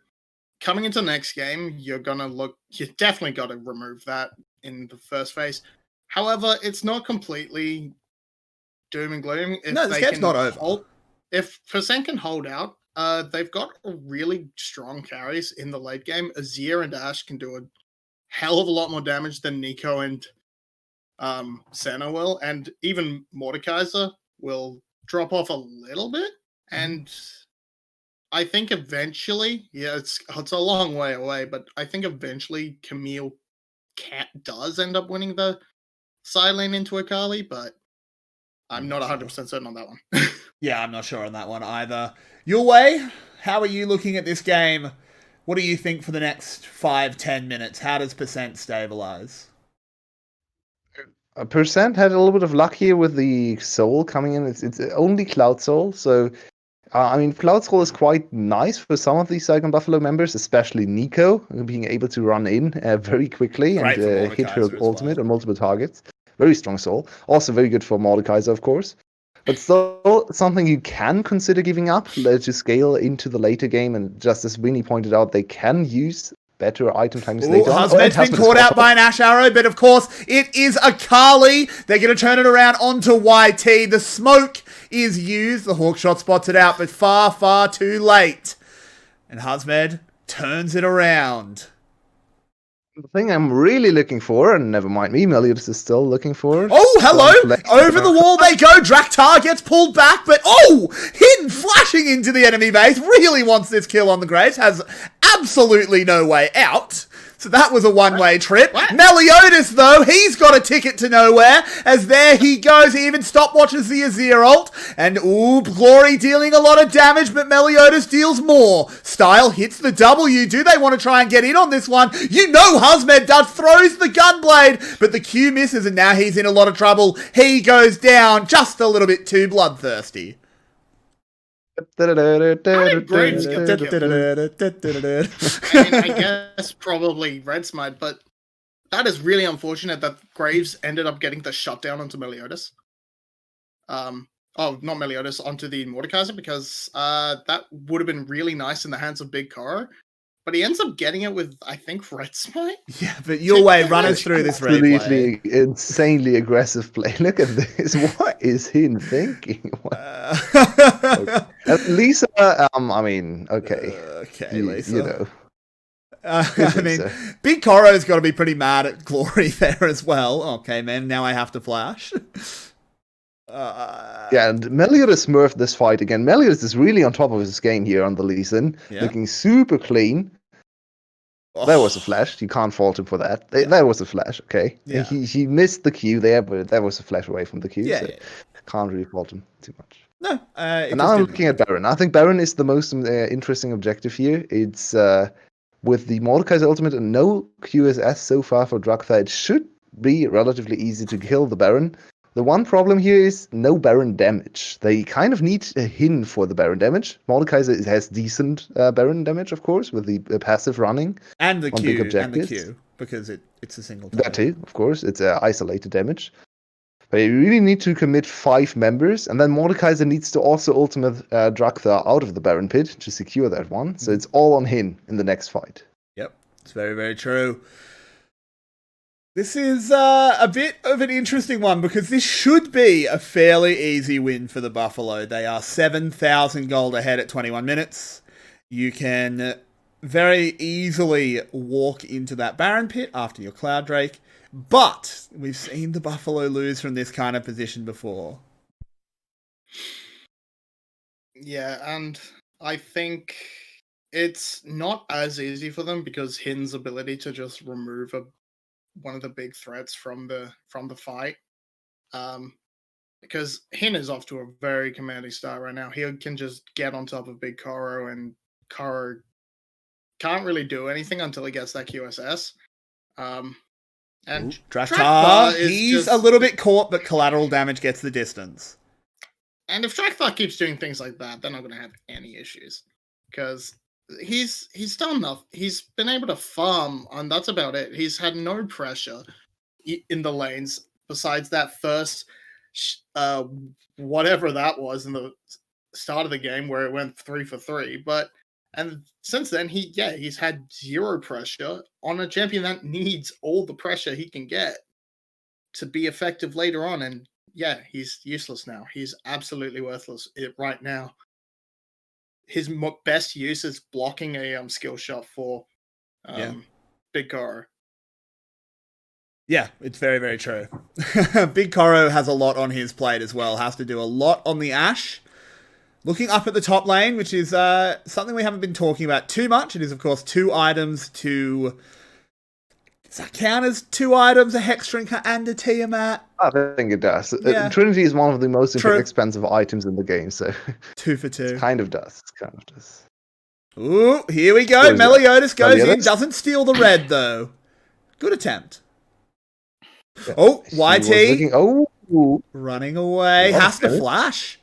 Speaker 2: coming into next game, you definitely got to remove that in the first phase. However, it's not completely doom and gloom.
Speaker 1: No, this game's not over.
Speaker 2: If 𝗬𝗃 can hold out, they've got really strong carries in the late game. Azir and Ashe can do a hell of a lot more damage than Neeko and Senna will, and even 𝗕𝗂𝗧 will drop off a little bit. And I think eventually, it's a long way away, but I think eventually Camille does end up winning the side lane into Akali, but I'm not 100% certain on that one.
Speaker 1: Yeah, I'm not sure on that one either. Yulwei, how are you looking at this game? What do you think for the next 5-10 minutes? How does 𝗬𝗃 stabilize?
Speaker 3: 𝗬𝗃 had a little bit of luck here with the soul coming in. It's only Cloud Soul, so I mean, Cloud Soul is quite nice for some of these 𝗂𝗏𝗵𝗵𝗶 members, especially Neeko, being able to run in very quickly and hit her ultimate on multiple targets. Very strong soul. Also very good for 𝗕𝗂𝗧, of course. But still something you can consider giving up to scale into the later game. And just as Vinnie pointed out, they can use better item timings later on.
Speaker 1: 𝗲𝗲's been caught out by an Ash Arrow, but of course it is Akali. They're going to turn it around onto YT. The smoke is used. The hawk shot spots it out, but far, far too late. And 𝗲𝗲 turns it around.
Speaker 3: The thing I'm really looking for, and never mind me, 𝗕𝗂𝗧 is still looking for.
Speaker 1: Oh, hello! Over the wall they go. Draktar gets pulled back, but hidden, flashing into the enemy base. Really wants this kill on the Graves. Has absolutely no way out. So that was a one-way trip. 𝗕𝗂𝗧, though, he's got a ticket to nowhere, as there he goes. He even stopwatches the Azir ult. And, Glory dealing a lot of damage, but 𝗕𝗂𝗧 deals more. Style hits the W. Do they want to try and get in on this one? You know 𝗲𝗲 does, throws the gunblade, but the Q misses, and now he's in a lot of trouble. He goes down just a little bit too bloodthirsty.
Speaker 2: I mean, I guess probably Red Smite, but that is really unfortunate that Graves ended up getting the shutdown onto 𝗕𝗂𝗧. Not 𝗕𝗂𝗧, onto the 𝗕𝗂𝗧, because that would have been really nice in the hands of Big Koro. But he ends up getting it with, I think, Red Smite.
Speaker 1: Yeah, but Yulwei, run us through this replay.
Speaker 3: Absolutely insanely aggressive play. Look at this. What is he thinking? Lisa, I mean, okay.
Speaker 1: Okay, Lisa.
Speaker 3: You know.
Speaker 1: I mean, Big Koro's got to be pretty mad at Glory there as well. Okay, man, now I have to flash.
Speaker 3: Yeah, and 𝗕𝗂𝗧 smurfed this fight again. 𝗕𝗂𝗧 is really on top of his game here on the Lee Sin, looking super clean. That was a flash. You can't fault him for that. That was a flash, okay?
Speaker 1: Yeah.
Speaker 3: He missed the Q there, but that was a flash away from the Q,
Speaker 1: Yeah,
Speaker 3: so can't really fault him too much.
Speaker 1: No,
Speaker 3: And now I'm looking at Baron. I think Baron is the most interesting objective here. It's with the Mordekaiser ultimate and no QSS so far for 𝗧𝗲𝗺, it should be relatively easy to kill the Baron. The one problem here is no Baron damage. They kind of need a Hin for the Baron damage. Mordekaiser has decent Baron damage, of course, with the passive running
Speaker 1: and the
Speaker 3: on
Speaker 1: Q,
Speaker 3: big objectives.
Speaker 1: and the Q, because it's a single
Speaker 3: That too, of course. It's isolated damage. But you really need to commit 5 members, and then Mordekaiser needs to also ultimate 𝗧𝗲𝗺 out of the Baron pit to secure that one. So it's all on Hin in the next fight.
Speaker 1: Yep, it's very, very true. This is a bit of an interesting one because this should be a fairly easy win for the Buffalo. They are 7,000 gold ahead at 21 minutes. You can very easily walk into that Baron pit after your Cloud Drake. But we've seen the Buffalo lose from this kind of position before.
Speaker 2: Yeah, and I think it's not as easy for them because Hin's ability to just remove one of the big threats from the fight. Because Hin is off to a very commanding start right now. He can just get on top of Big Koro, and Koro can't really do anything until he gets that QSS. And
Speaker 1: 𝗧𝗲𝗺, he's a little bit caught, but collateral damage gets the distance.
Speaker 2: And if 𝗧𝗲𝗺 keeps doing things like that, they're not going to have any issues. Because he's done enough. He's been able to farm, and that's about it. He's had no pressure in the lanes besides that first whatever that was in the start of the game where it went 3 for 3. And since then, he's had 0 pressure on a champion that needs all the pressure he can get to be effective later on. And yeah, he's useless now. He's absolutely worthless right now. His best use is blocking a skill shot for Big Koro.
Speaker 1: Yeah, it's very, very true. Big Koro has a lot on his plate as well. Has to do a lot on the Ashe. Looking up at the top lane, which is something we haven't been talking about too much. It is, of course, 2 items to... Does that count as 2 items, a Hex Drinker and a Tiamat?
Speaker 3: I think it does.
Speaker 1: Yeah.
Speaker 3: Trinity is one of the most expensive items in the game, so...
Speaker 1: 2 for 2.
Speaker 3: It kind of does.
Speaker 1: Ooh, here we go. 𝗕𝗂𝗋𝗃 goes in. Doesn't steal the red, though. Good attempt. Yeah. Oh, 𝗦𝗃. Running away. Has to flash.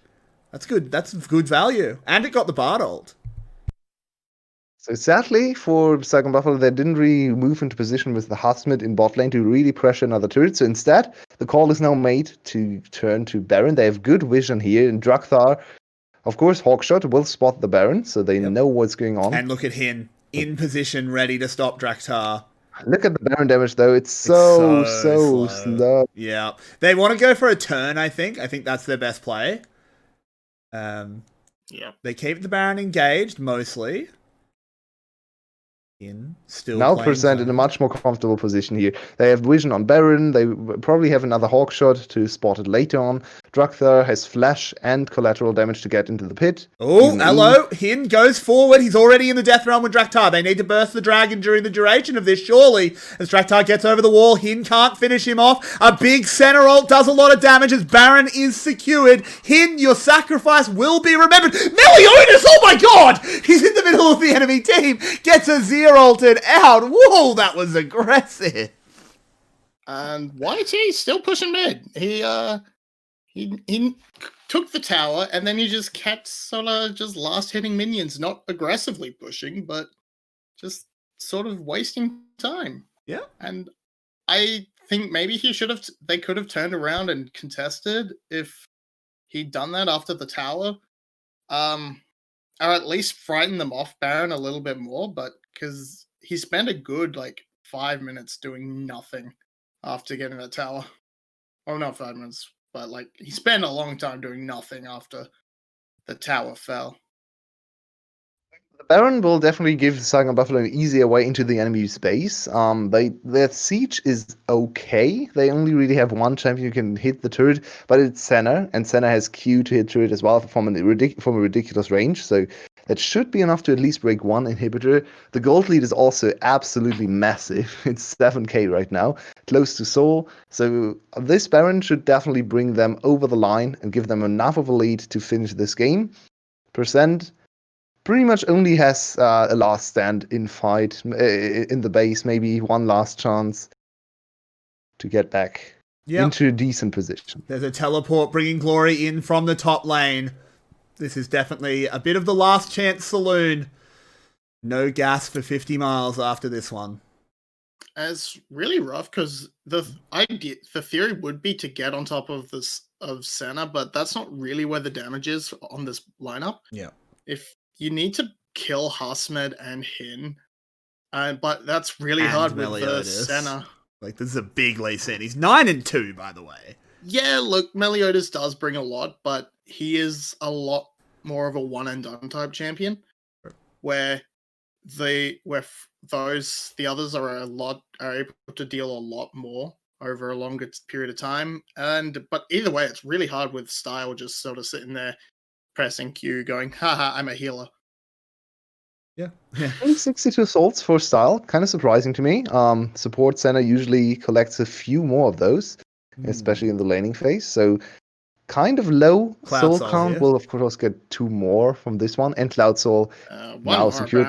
Speaker 1: That's good. That's good value. And it got the Bard ult.
Speaker 3: So sadly for Saigon Buffalo, they didn't really move into position with the Hasmid in bot lane to really pressure another turret. So instead, the call is now made to turn to Baron. They have good vision here. And 𝗧𝗲𝗺, of course, Hawkshot will spot the Baron, so they know what's going on.
Speaker 1: And look at Hin in position, ready to stop 𝗧𝗲𝗺.
Speaker 3: Look at the Baron damage, though. It's so slow.
Speaker 1: Yeah. They want to go for a turn, I think. I think that's their best play. They keep the Baron engaged, mostly. Still
Speaker 3: now Percent in a much more comfortable position here. They have vision on Baron. They probably have another Hawkshot to spot it later on. 𝗧𝗲𝗺 has flash and collateral damage to get into the pit.
Speaker 1: Oh, hello. Hin goes forward. He's already in the death realm with 𝗧𝗲𝗺. They need to burst the dragon during the duration of this, surely. As 𝗧𝗲𝗺 gets over the wall, Hin can't finish him off. A big center ult does a lot of damage as Baron is secured. Hin, your sacrifice will be remembered. 𝗕𝗂𝗋𝗃, oh my god! He's in the middle of the enemy team. Gets a 0 ulted out. Whoa, that was aggressive.
Speaker 2: And 𝗦𝗃 still pushing mid. He took the tower, and then he just kept sort of just last-hitting minions, not aggressively pushing, but just sort of wasting time.
Speaker 1: Yeah.
Speaker 2: And I think maybe they could have turned around and contested if he'd done that after the tower. Or at least frighten them off Baron a little bit more, but because he spent a good, 5 minutes doing nothing after getting that tower. Well, not 5 minutes. But he spent a long time doing nothing after the tower fell.
Speaker 3: The Baron will definitely give Saigon Buffalo an easier way into the enemy space. Their siege is okay. They only really have one champion who can hit the turret, but it's Senna, and Senna has Q to hit turret as well from a ridiculous range. So That should be enough to at least break one inhibitor. The gold lead is also absolutely massive. It's 7k right now, close to Seoul. So this Baron should definitely bring them over the line and give them enough of a lead to finish this game. Percent pretty much only has a last stand in fight in the base, maybe one last chance to get back into a decent position.
Speaker 1: There's a teleport bringing Glory in from the top lane. This is definitely a bit of the last chance saloon. No gas for 50 miles after this one.
Speaker 2: It's really rough because the theory would be to get on top of Senna, but that's not really where the damage is on this lineup.
Speaker 1: Yeah.
Speaker 2: If you need to kill Hasmed and Hin, but that's really hard with the Senna.
Speaker 1: Like, this is a big Lee Sin. He's 9-2, by the way.
Speaker 2: Yeah, look, Meliodas does bring a lot, but he is a lot more of a one-and-done type champion, where the others are able to deal a lot more over a longer period of time. But either way, it's really hard with Style just sort of sitting there pressing Q, going, haha, I'm a healer.
Speaker 1: Yeah.
Speaker 3: 62 assaults for Style, kind of surprising to me. Support Senna usually collects a few more of those, especially in the laning phase. So kind of low soul count.
Speaker 1: Here.
Speaker 3: We'll of course get 2 more from this one, and Cloud Soul now secured.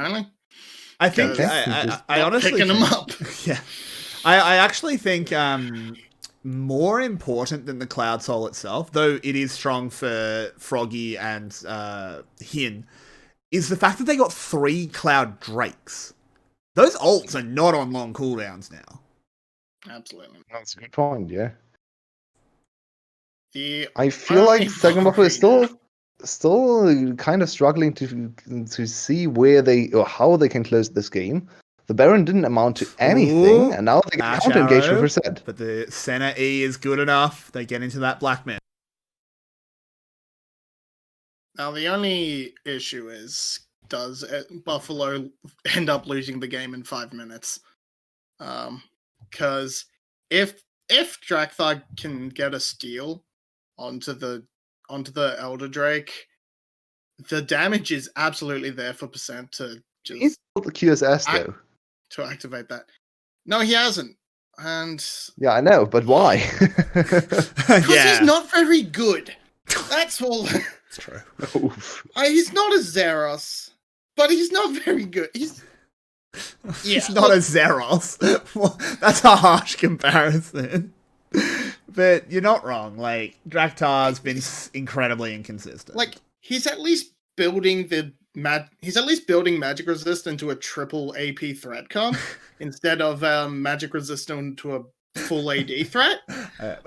Speaker 1: I think I honestly
Speaker 2: picking them up.
Speaker 1: Yeah, I actually think more important than the Cloud Soul itself, though it is strong for Froggy and Hin, is the fact that they got 3 Cloud Drakes. Those ults are not on long cooldowns now.
Speaker 2: Absolutely.
Speaker 3: That's a good point, yeah. I feel like 𝗬𝗏𝗴 is still kind of struggling to see where or how they can close this game. The Baron didn't amount to anything, and now they get counter engagement %.
Speaker 1: But the Senna E is good enough. They get into that black man.
Speaker 2: Now, the only issue is, does Buffalo end up losing the game in 5 minutes? Because if 𝗬𝗏𝗏𝗏 can get a steal onto the Elder Drake, the damage is absolutely there for percent to just...
Speaker 3: He's got the QSS, though.
Speaker 2: To activate that. No, he hasn't. And...
Speaker 3: Yeah, I know, but why?
Speaker 2: Because he's not very good. That's all...
Speaker 1: It's true.
Speaker 2: He's not a Zeros, but he's not very good. He's
Speaker 1: not a Zeros. That's a harsh comparison. But you're not wrong. Like, Draktar's been incredibly inconsistent.
Speaker 2: Like, he's at least building magic resist into a triple AP threat comp instead of magic resist into a full AD threat.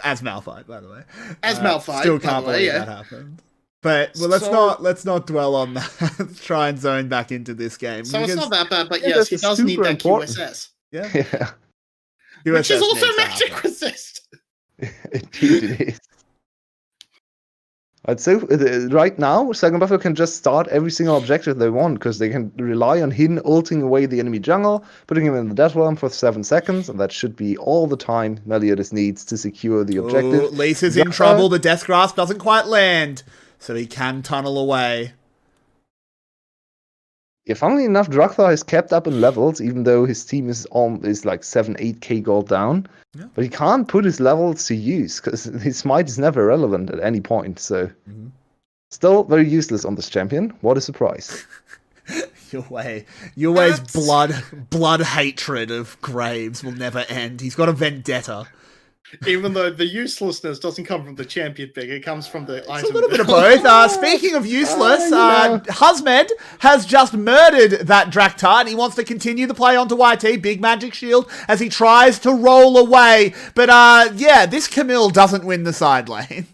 Speaker 1: As Malphite, by the way.
Speaker 2: As Malphite,
Speaker 1: still can't believe that happened. But let's not dwell on that. Let's try and zone back into this game.
Speaker 2: So it's not that bad, but yes, he does need that QSS.
Speaker 1: Yeah.
Speaker 2: Which is also magic resist.
Speaker 3: Indeed it is. I'd say right now, 𝗬𝗏𝗏𝗏 can just start every single objective they want, because they can rely on Hin ulting away the enemy jungle, putting him in the death realm for 7 seconds, and that should be all the time Meliodas needs to secure the objective.
Speaker 1: Lisa's in trouble. The Death Grasp doesn't quite land, so he can tunnel away.
Speaker 3: Yeah, funnily enough, Draktar is kept up in levels, even though his team is like 7-8k gold down. Yeah. But he can't put his levels to use, because his smite is never relevant at any point. So, still very useless on this champion. What a surprise.
Speaker 1: Yulwei's blood hatred of Graves will never end. He's got a vendetta.
Speaker 2: Even though the uselessness doesn't come from the champion pick, it comes from the item.
Speaker 1: It's a little bit of both. Speaking of useless, Hasmed has just murdered that Draktar, and he wants to continue the play onto YT, big magic shield, as he tries to roll away. But this Camille doesn't win the side lane.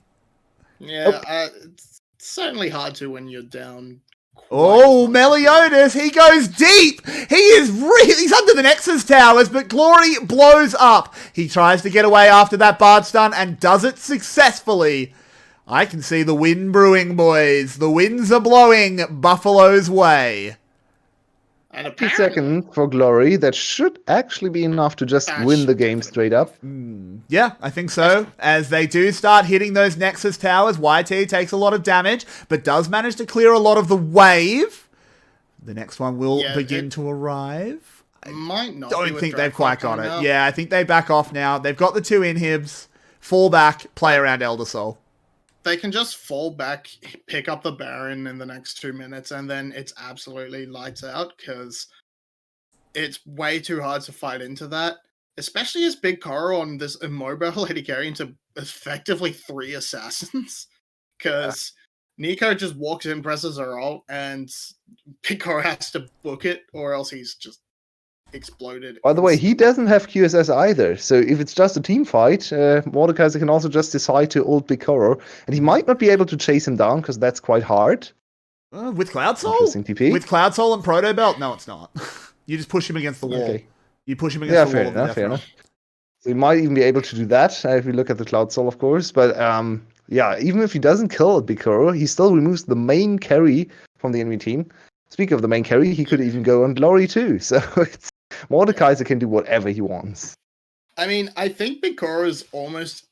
Speaker 2: Yeah, it's certainly hard to when you're down.
Speaker 1: Meliodas, he goes deep. He's under the Nexus towers, but Glory blows up. He tries to get away after that Bard stun and does it successfully. I can see the wind brewing, boys. The winds are blowing Buffalo's way.
Speaker 2: And
Speaker 3: 2 seconds for Glory. That should actually be enough to just win the game straight up.
Speaker 1: Yeah, I think so. As they do start hitting those Nexus towers, YT takes a lot of damage, but does manage to clear a lot of the wave. The next one will
Speaker 2: Yeah,
Speaker 1: begin
Speaker 2: it
Speaker 1: to arrive.
Speaker 2: might not.
Speaker 1: Don't
Speaker 2: be with
Speaker 1: think they've
Speaker 2: Draft
Speaker 1: quite
Speaker 2: Club
Speaker 1: got it.
Speaker 2: coming out.
Speaker 1: Yeah, I think they back off now. They've got the 2 inhibs, fall back, play around 𝗪𝗏𝗄𝗃.
Speaker 2: They can just fall back, pick up the Baron in the next 2 minutes, and then it's absolutely lights out because it's way too hard to fight into that. Especially as Big Koro on this immobile Lady carry into effectively 3 assassins. Because Nico just walks in, presses her ult, and Big Koro has to book it, or else he's just exploded.
Speaker 3: By the way, he doesn't have QSS either, so if it's just a team fight, 𝗦𝗂𝗫𝗊 can also just decide to ult Big Koro, and he might not be able to chase him down, because that's quite hard.
Speaker 1: With Cloud Soul?
Speaker 3: Interesting TP.
Speaker 1: With Cloud Soul and Proto Belt? No, it's not. You just push him against the wall.
Speaker 3: Okay.
Speaker 1: You push him against the wall.
Speaker 3: Fair enough. So he might even be able to do that, if we look at the Cloud Soul, of course, but yeah, even if he doesn't kill Big Koro, he still removes the main carry from the enemy team. Speaking of the main carry, he could even go on Glory too, so it's 𝗦𝗂𝗫𝗊 can do whatever he wants.
Speaker 2: I mean, I think Big Koro is almost,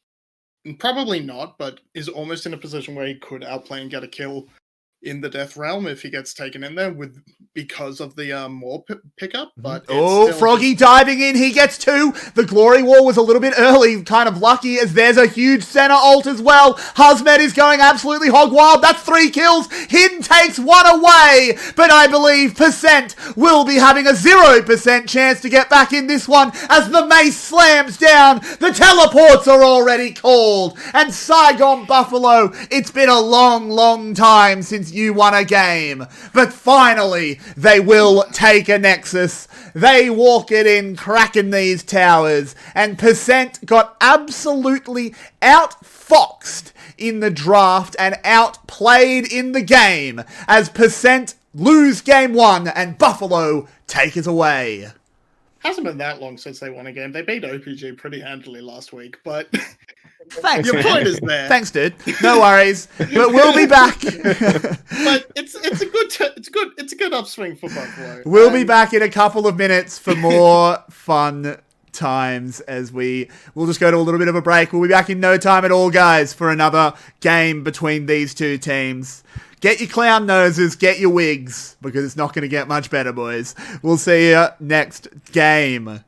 Speaker 2: probably not, but is almost in a position where he could outplay and get a kill in the Death Realm if he gets taken in there because of the more pickup. But it's
Speaker 1: Froggy diving in, he gets 2. The Glory Wall was a little bit early, kind of lucky, as there's a huge center ult as well. 𝗁𝗲𝗏 is going absolutely hog wild. That's 3 kills. Hidden takes 1 away, but I believe 𝗬𝗏 will be having a 0% chance to get back in this one as the mace slams down. The teleports are already called, and 𝗬𝗏𝗄𝗏, it's been a long time since you won a game, but finally they will take a Nexus. They walk it in, cracking these towers, and 𝗬𝗏 got absolutely outfoxed in the draft and outplayed in the game as 𝗬𝗏 lose game 1 and 𝗵𝗲𝗏 take it away.
Speaker 2: Hasn't been that long since they won a game. They beat OPG pretty handily last week, but
Speaker 1: Thanks.
Speaker 2: your point is there.
Speaker 1: Thanks, dude. No worries. But we'll be back.
Speaker 2: But it's a good upswing for 𝗵𝗲𝗏.
Speaker 1: We'll be back in a couple of minutes for more fun times as we'll just go to a little bit of a break. We'll be back in no time at all, guys, for another game between these 2 teams. Get your clown noses, get your wigs, because it's not going to get much better, boys. We'll see you next game.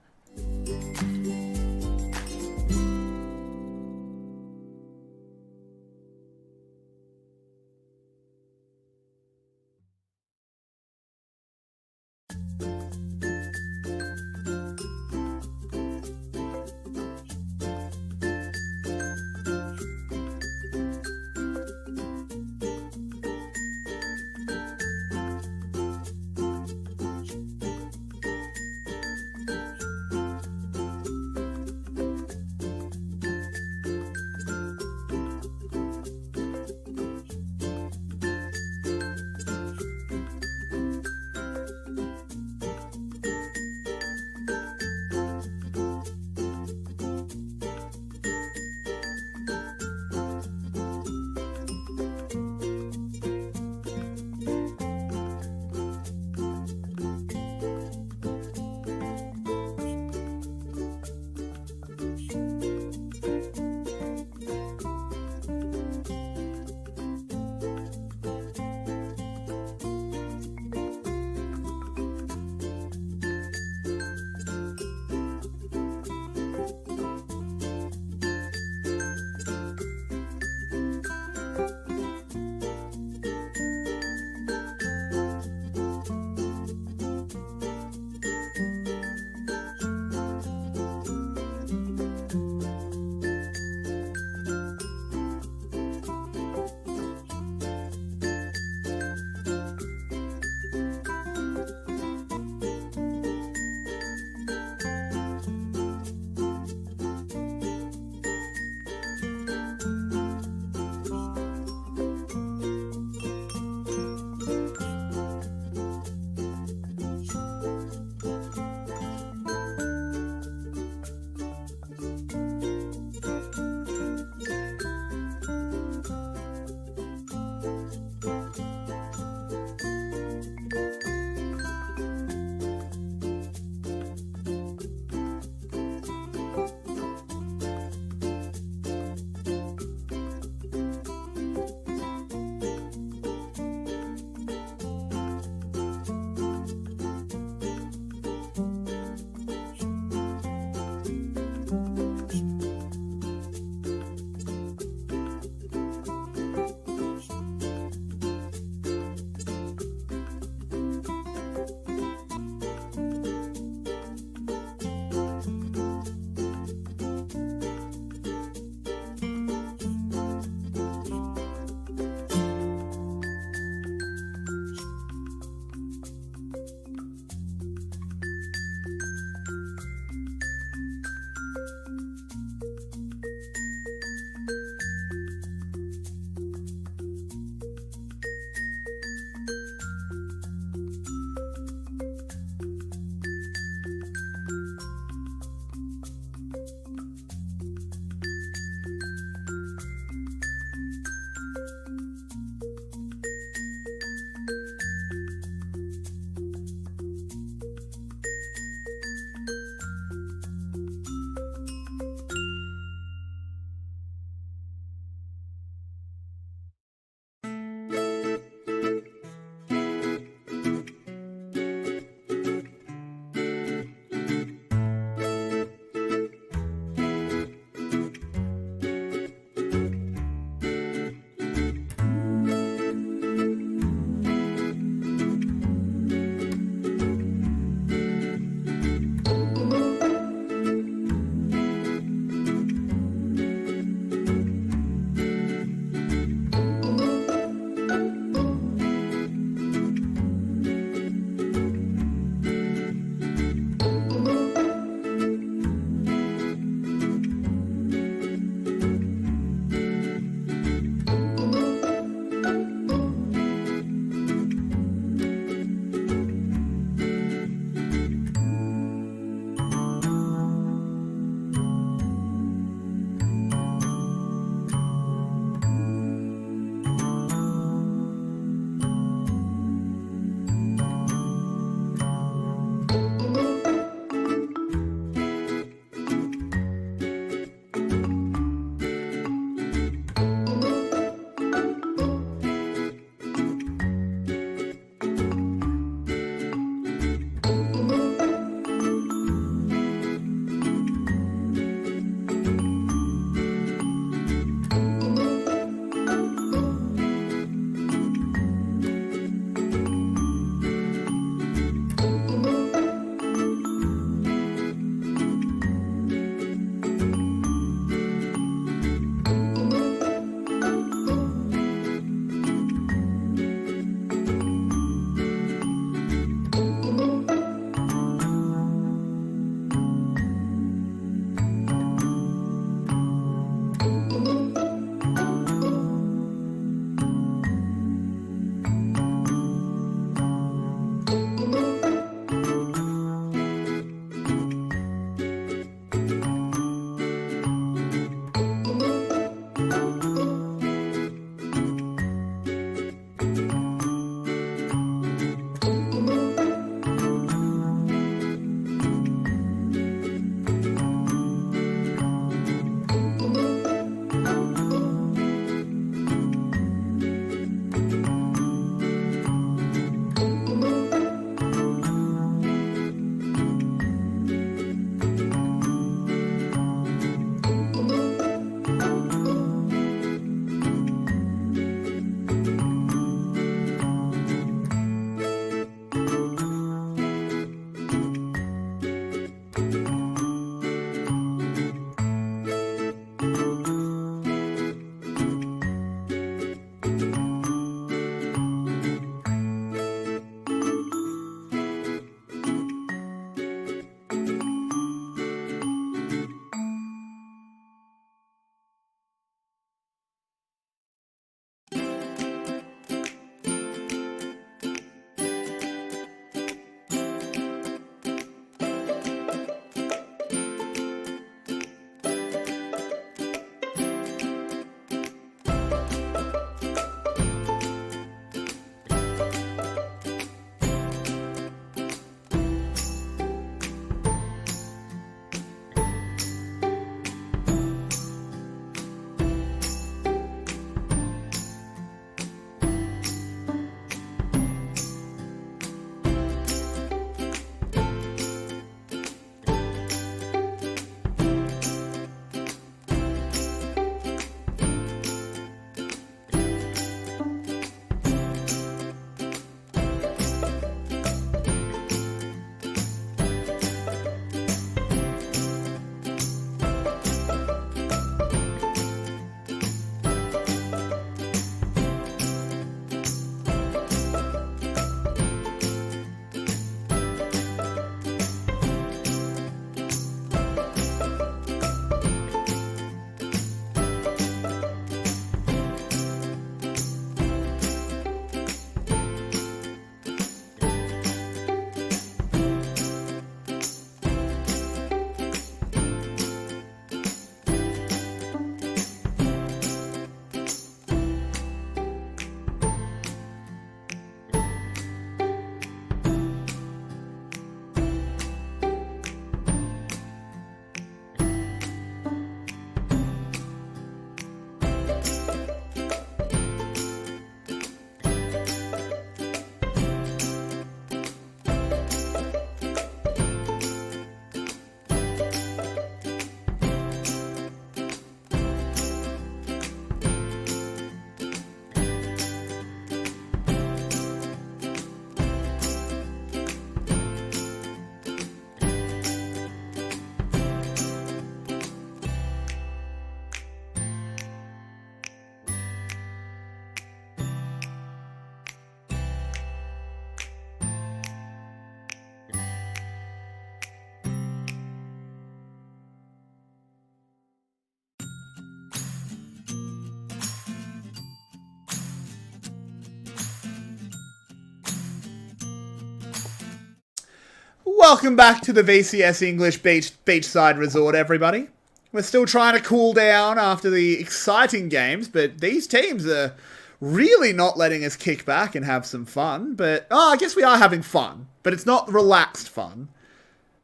Speaker 1: welcome back to the VCS English Beachside Resort, everybody. We're still trying to cool down after the exciting games, but these teams are really not letting us kick back and have some fun. But, I guess we are having fun, but it's not relaxed fun.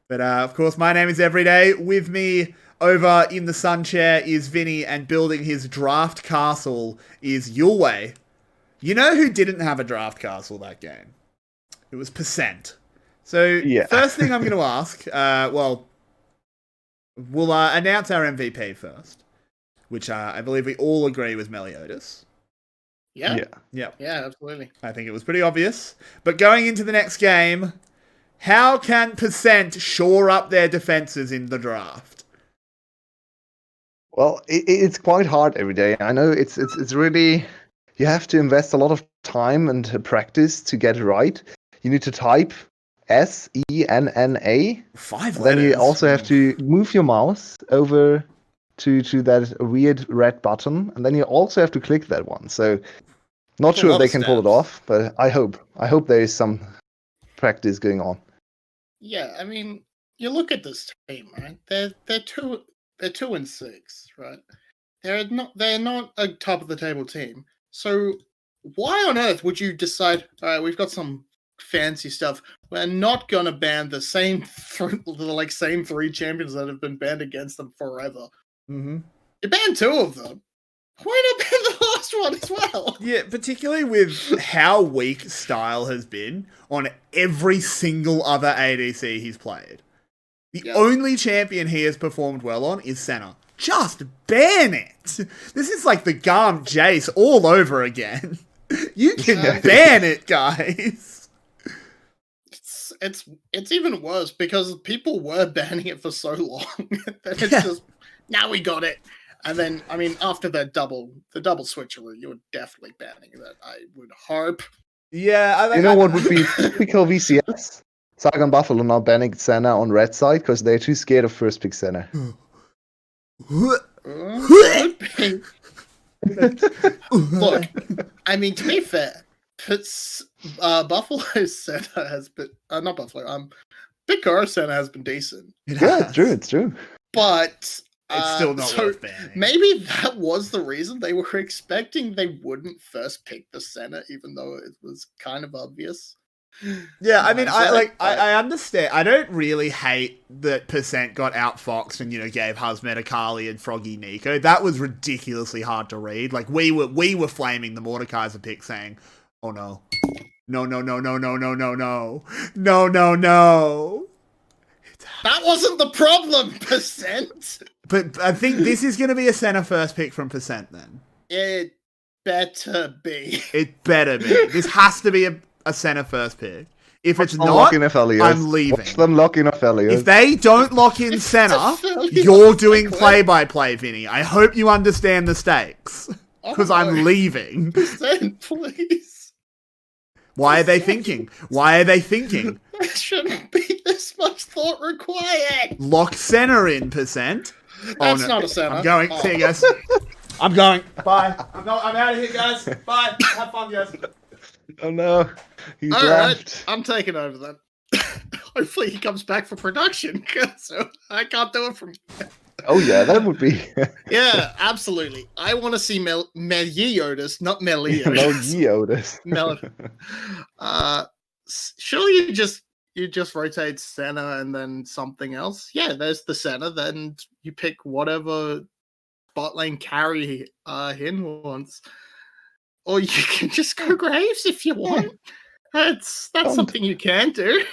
Speaker 1: But, of course, my name is Everyday. With me over in the sun chair is Vinnie, and building his draft castle is Yulwei. You know who didn't have a draft castle that game? It was 𝗬𝗏. So, First thing I'm going to ask, we'll announce our MVP first, which I believe we all agree was 𝗕𝗂𝗍𝗃.
Speaker 2: Yeah, absolutely.
Speaker 1: I think it was pretty obvious. But going into the next game, how can 𝗬𝗏 shore up their defenses in the draft?
Speaker 3: Well, it's quite hard every day. I know it's really, you have to invest a lot of time and practice to get it right. You need to type SENNA.
Speaker 1: 5 letters.
Speaker 3: Then you also have to move your mouse over to that weird red button, and then you also have to click that one. So, not sure if they can pull it off, but I hope there is some practice going on.
Speaker 2: Yeah, I mean, you look at this team, right? They're 2-6, right? They're not a top of the table team. So why on earth would you decide? All right, we've got some fancy stuff. We're not gonna ban the same 3 champions that have been banned against them forever.
Speaker 1: Mm-hmm.
Speaker 2: You banned 2 of them. Why not ban the last one as well?
Speaker 1: Yeah, particularly with how weak Style has been on every single other ADC he's played. The only champion he has performed well on is Senna. Just ban it! This is like the 𝗕𝗂𝗃𝗃𝗃 all over again. You can ban it, guys!
Speaker 2: It's even worse because people were banning it for so long that it's just, now we got it. And then, I mean, after the double switcheroo, you were definitely banning that, I would hope.
Speaker 1: Yeah, I think
Speaker 3: you know what would be typical VCS? 𝗬𝗏𝗏 now banning Senna on red side because they're too scared of first pick Senna.
Speaker 2: Look, I mean, to be fair, Buffalo's Senna has been not Buffalo. 𝗕𝗂𝗃𝗃𝗃 Senna has been decent.
Speaker 3: Yeah, it's true.
Speaker 2: But
Speaker 1: it's still not worth banning.
Speaker 2: Maybe that was the reason they were expecting they wouldn't first pick the Senna, even though it was kind of obvious.
Speaker 1: Yeah, I mean, I understand. I don't really hate that 𝗬𝗏 got outfoxed and, gave 𝗬𝗏𝗏𝗏𝗏 and 𝗏𝗏𝗏 Nico. That was ridiculously hard to read. Like, we were flaming the 𝗧𝗏𝗏𝗏𝗃 pick, saying, oh no. No.
Speaker 2: That wasn't the problem, 𝗬𝗏.
Speaker 1: But I think this is going to be a Senna first pick from 𝗬𝗏 then.
Speaker 2: It better be.
Speaker 1: It better be. This has to be a Senna first pick. If it's not, I'm leaving.
Speaker 3: Watch them lock in 𝗕𝗏𝗏𝗏𝗏.
Speaker 1: If they don't lock in Senna, you're doing play-by-play, Vinny. I hope you understand the stakes. Because I'm leaving.
Speaker 2: 𝗬𝗏, please.
Speaker 1: Why are they thinking?
Speaker 2: There shouldn't be this much thought required.
Speaker 1: Lock Senna in, 𝗬𝗏.
Speaker 2: That's not a Senna.
Speaker 1: I'm going. See you guys. I'm going. Bye. I'm out of here, guys. Bye. Have fun, guys.
Speaker 3: Oh no. He's left.
Speaker 2: Right. I'm taking over then. Hopefully he comes back for production, so I can't do it from here.
Speaker 3: Oh yeah, that would be.
Speaker 2: Yeah, absolutely. I want to see 𝗕𝗂𝗍𝗃𝗃𝗃, not 𝗕𝗏𝗕𝗃𝗃𝗃. Surely you just rotate Senna and then something else. Yeah, there's the Senna. Then you pick whatever bot lane carry Hin wants, or you can just go Graves if you want. That's something you can do.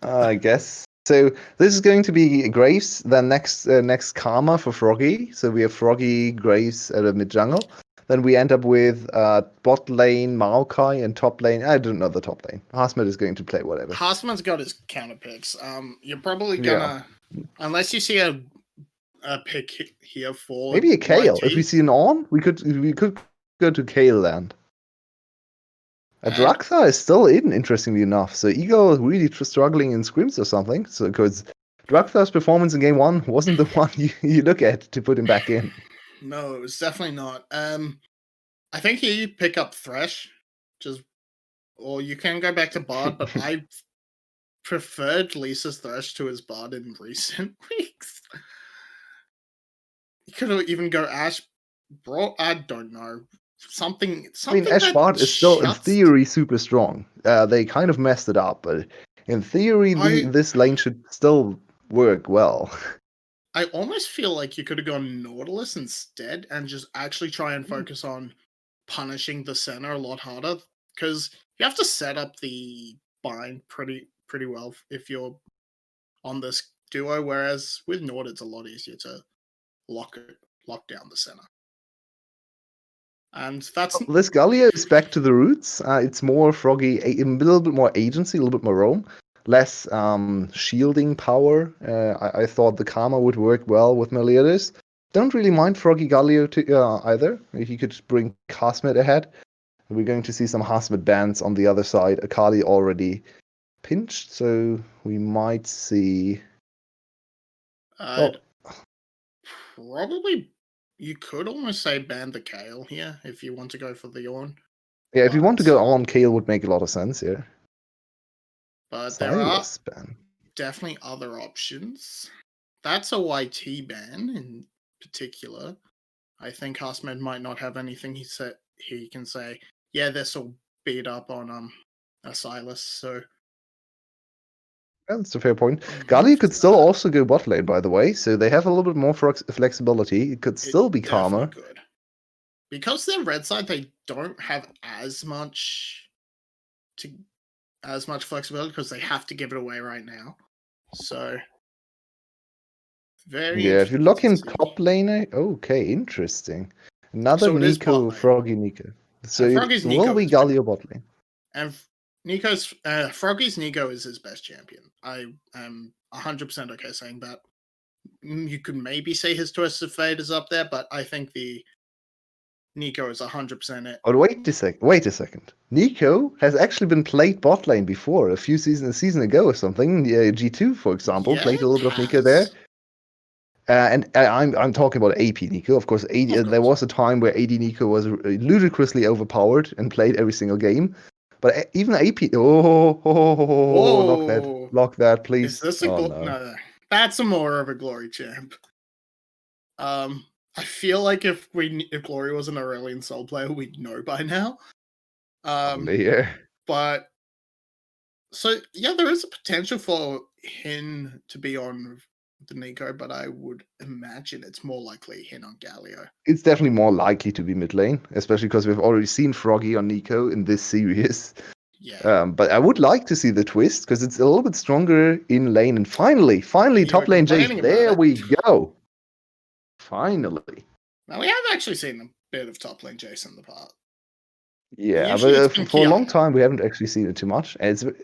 Speaker 3: I guess. So this is going to be Graves. Then next 𝗲𝗏𝗏 for 𝗏𝗏𝗏𝗏𝗏. So we have 𝗏𝗏𝗏𝗏𝗏, Graves at a mid jungle. Then we end up with bot lane Maokai and top lane. I don't know the top lane. 𝗲𝗏𝗏 is going to play whatever.
Speaker 2: 𝗲𝗏𝗏's got his counter picks. You're probably gonna, unless you see a pick here for
Speaker 3: maybe a 𝗬𝗏.
Speaker 2: YG.
Speaker 3: If we see an on, we could go to 𝗬𝗏 land. 𝗏𝗏𝗏𝗏𝗏 is still in, interestingly enough. So Eagle is really struggling in scrims or something. So because 𝗏𝗏𝗏𝗏's performance in game 1 wasn't the one you look at to put him back in.
Speaker 2: No, it was definitely not. I think here you pick up Thresh, or you can go back to Bard, but preferred Lisa's Thresh to his Bard in recent weeks. He could even go Ash, bro. I don't know. Something.
Speaker 3: I mean, Ash
Speaker 2: that
Speaker 3: Bard is still, in
Speaker 2: shuts-
Speaker 3: theory, super strong. They kind of messed it up, but in theory, this lane should still work well.
Speaker 2: I almost feel like you could have gone Nautilus instead and just actually try and focus on punishing the center a lot harder, because you have to set up the bind pretty well if you're on this duo, whereas with Nord it's a lot easier to lock down the center. And that's
Speaker 3: This Galio is back to the roots. It's more Froggy, a little bit more agency, a little bit more roam, less shielding power. I thought the Karma would work well with Meliodas. Don't really mind Froggy Galio either. If you could bring Hasmet ahead. We're going to see some Hasmet bans on the other side. Akali already pinched, so we might see.
Speaker 2: Probably, you could almost say ban the Kayle here if you want to go for the Ornn.
Speaker 3: Yeah, if you want to go on, Kayle would make a lot of sense here.
Speaker 2: But there are
Speaker 3: ban.
Speaker 2: Definitely other options. That's a YT ban in particular. I think Hasmed might not have anything he can say, yeah, this will beat up on Silas, so
Speaker 3: Yeah, that's a fair point. Galio could still also go bot lane, by the way, so they have a little bit more flexibility. It could still be Karma.
Speaker 2: Good. Because they're red side, they don't have as much flexibility because they have to give it away right now. So
Speaker 3: if you lock in top laner, okay, interesting. Another
Speaker 2: So
Speaker 3: Neeko, Froggy Neeko. So it will be Galio bot lane.
Speaker 2: And Froggy's Neeko is his best champion. I am 100% okay saying that. You could maybe say his Twisted Fate is up there, but I think the Neeko is 100% it.
Speaker 3: Oh, wait a second. Neeko has actually been played bot lane before, a season ago or something. G2, for example, played a little bit of Neeko there. And I'm talking about AP Neeko. Of course, there was a time where AD Neeko was ludicrously overpowered and played every single game. But even AP... Lock that, please.
Speaker 2: Is this no, that's more of a Glory champ. I feel like if Glory was an Aurelion Soul player, we'd know by now. But so yeah, there is a potential for him to be on the Neeko, but I would imagine it's more likely him on Galio.
Speaker 3: It's definitely more likely to be mid lane, especially because we've already seen Froggy on Neeko in this series.
Speaker 2: Yeah.
Speaker 3: But I would like to see the twist because it's a little bit stronger in lane. And finally, top lane Jace. There we go. Finally.
Speaker 2: Now we have actually seen a bit of top lane Jace in the past.
Speaker 3: Yeah, but for a long time we haven't actually seen it too much. And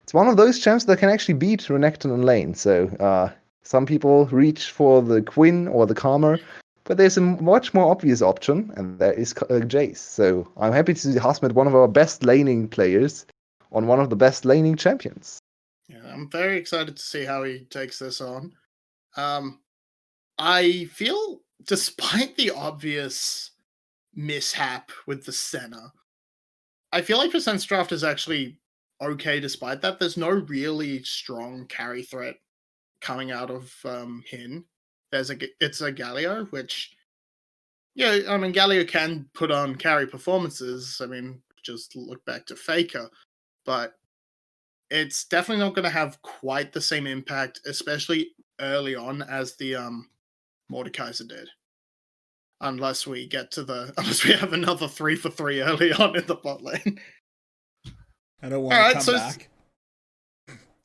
Speaker 3: it's one of those champs that can actually beat Renekton in lane. So some people reach for the Quinn or the Karma, but there's a much more obvious option, and that is Jace. So I'm happy to see Hasmet, one of our best laning players, on one of the best laning champions.
Speaker 2: Yeah, I'm very excited to see how he takes this on. I feel, despite the obvious mishap with the Senna, I feel like Percent's draft is actually okay despite that. There's no really strong carry threat coming out of him. It's a Galio, which, yeah, I mean, Galio can put on carry performances. I mean, just look back to Faker, but it's definitely not going to have quite the same impact, especially early on, as the Mordekaiser did. Unless we have another 3-for-3 early on in the bot lane.
Speaker 1: I don't want to come back.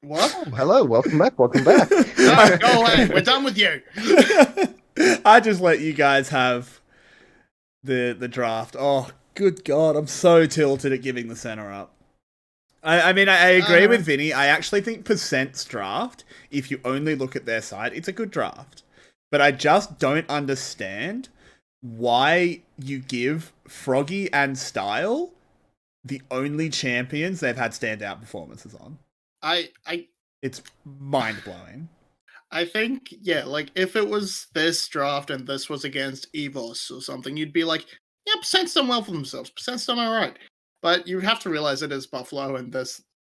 Speaker 2: What?
Speaker 3: Oh, hello, welcome back. No,
Speaker 2: go away. We're done with you.
Speaker 1: I just let you guys have the draft. Oh, good God. I'm so tilted at giving the center up. I mean, I agree with Vinny. I actually think Percent's draft, if you only look at their side, it's a good draft. But I just don't understand why you give Froggy and Style the only champions they've had standout performances on. It's mind-blowing.
Speaker 2: I think, yeah, like, if it was this draft and this was against EVOS or something, you'd be like, yeah, Percent's done well for themselves. Percent's done alright. But you have to realize it is Buffalo, and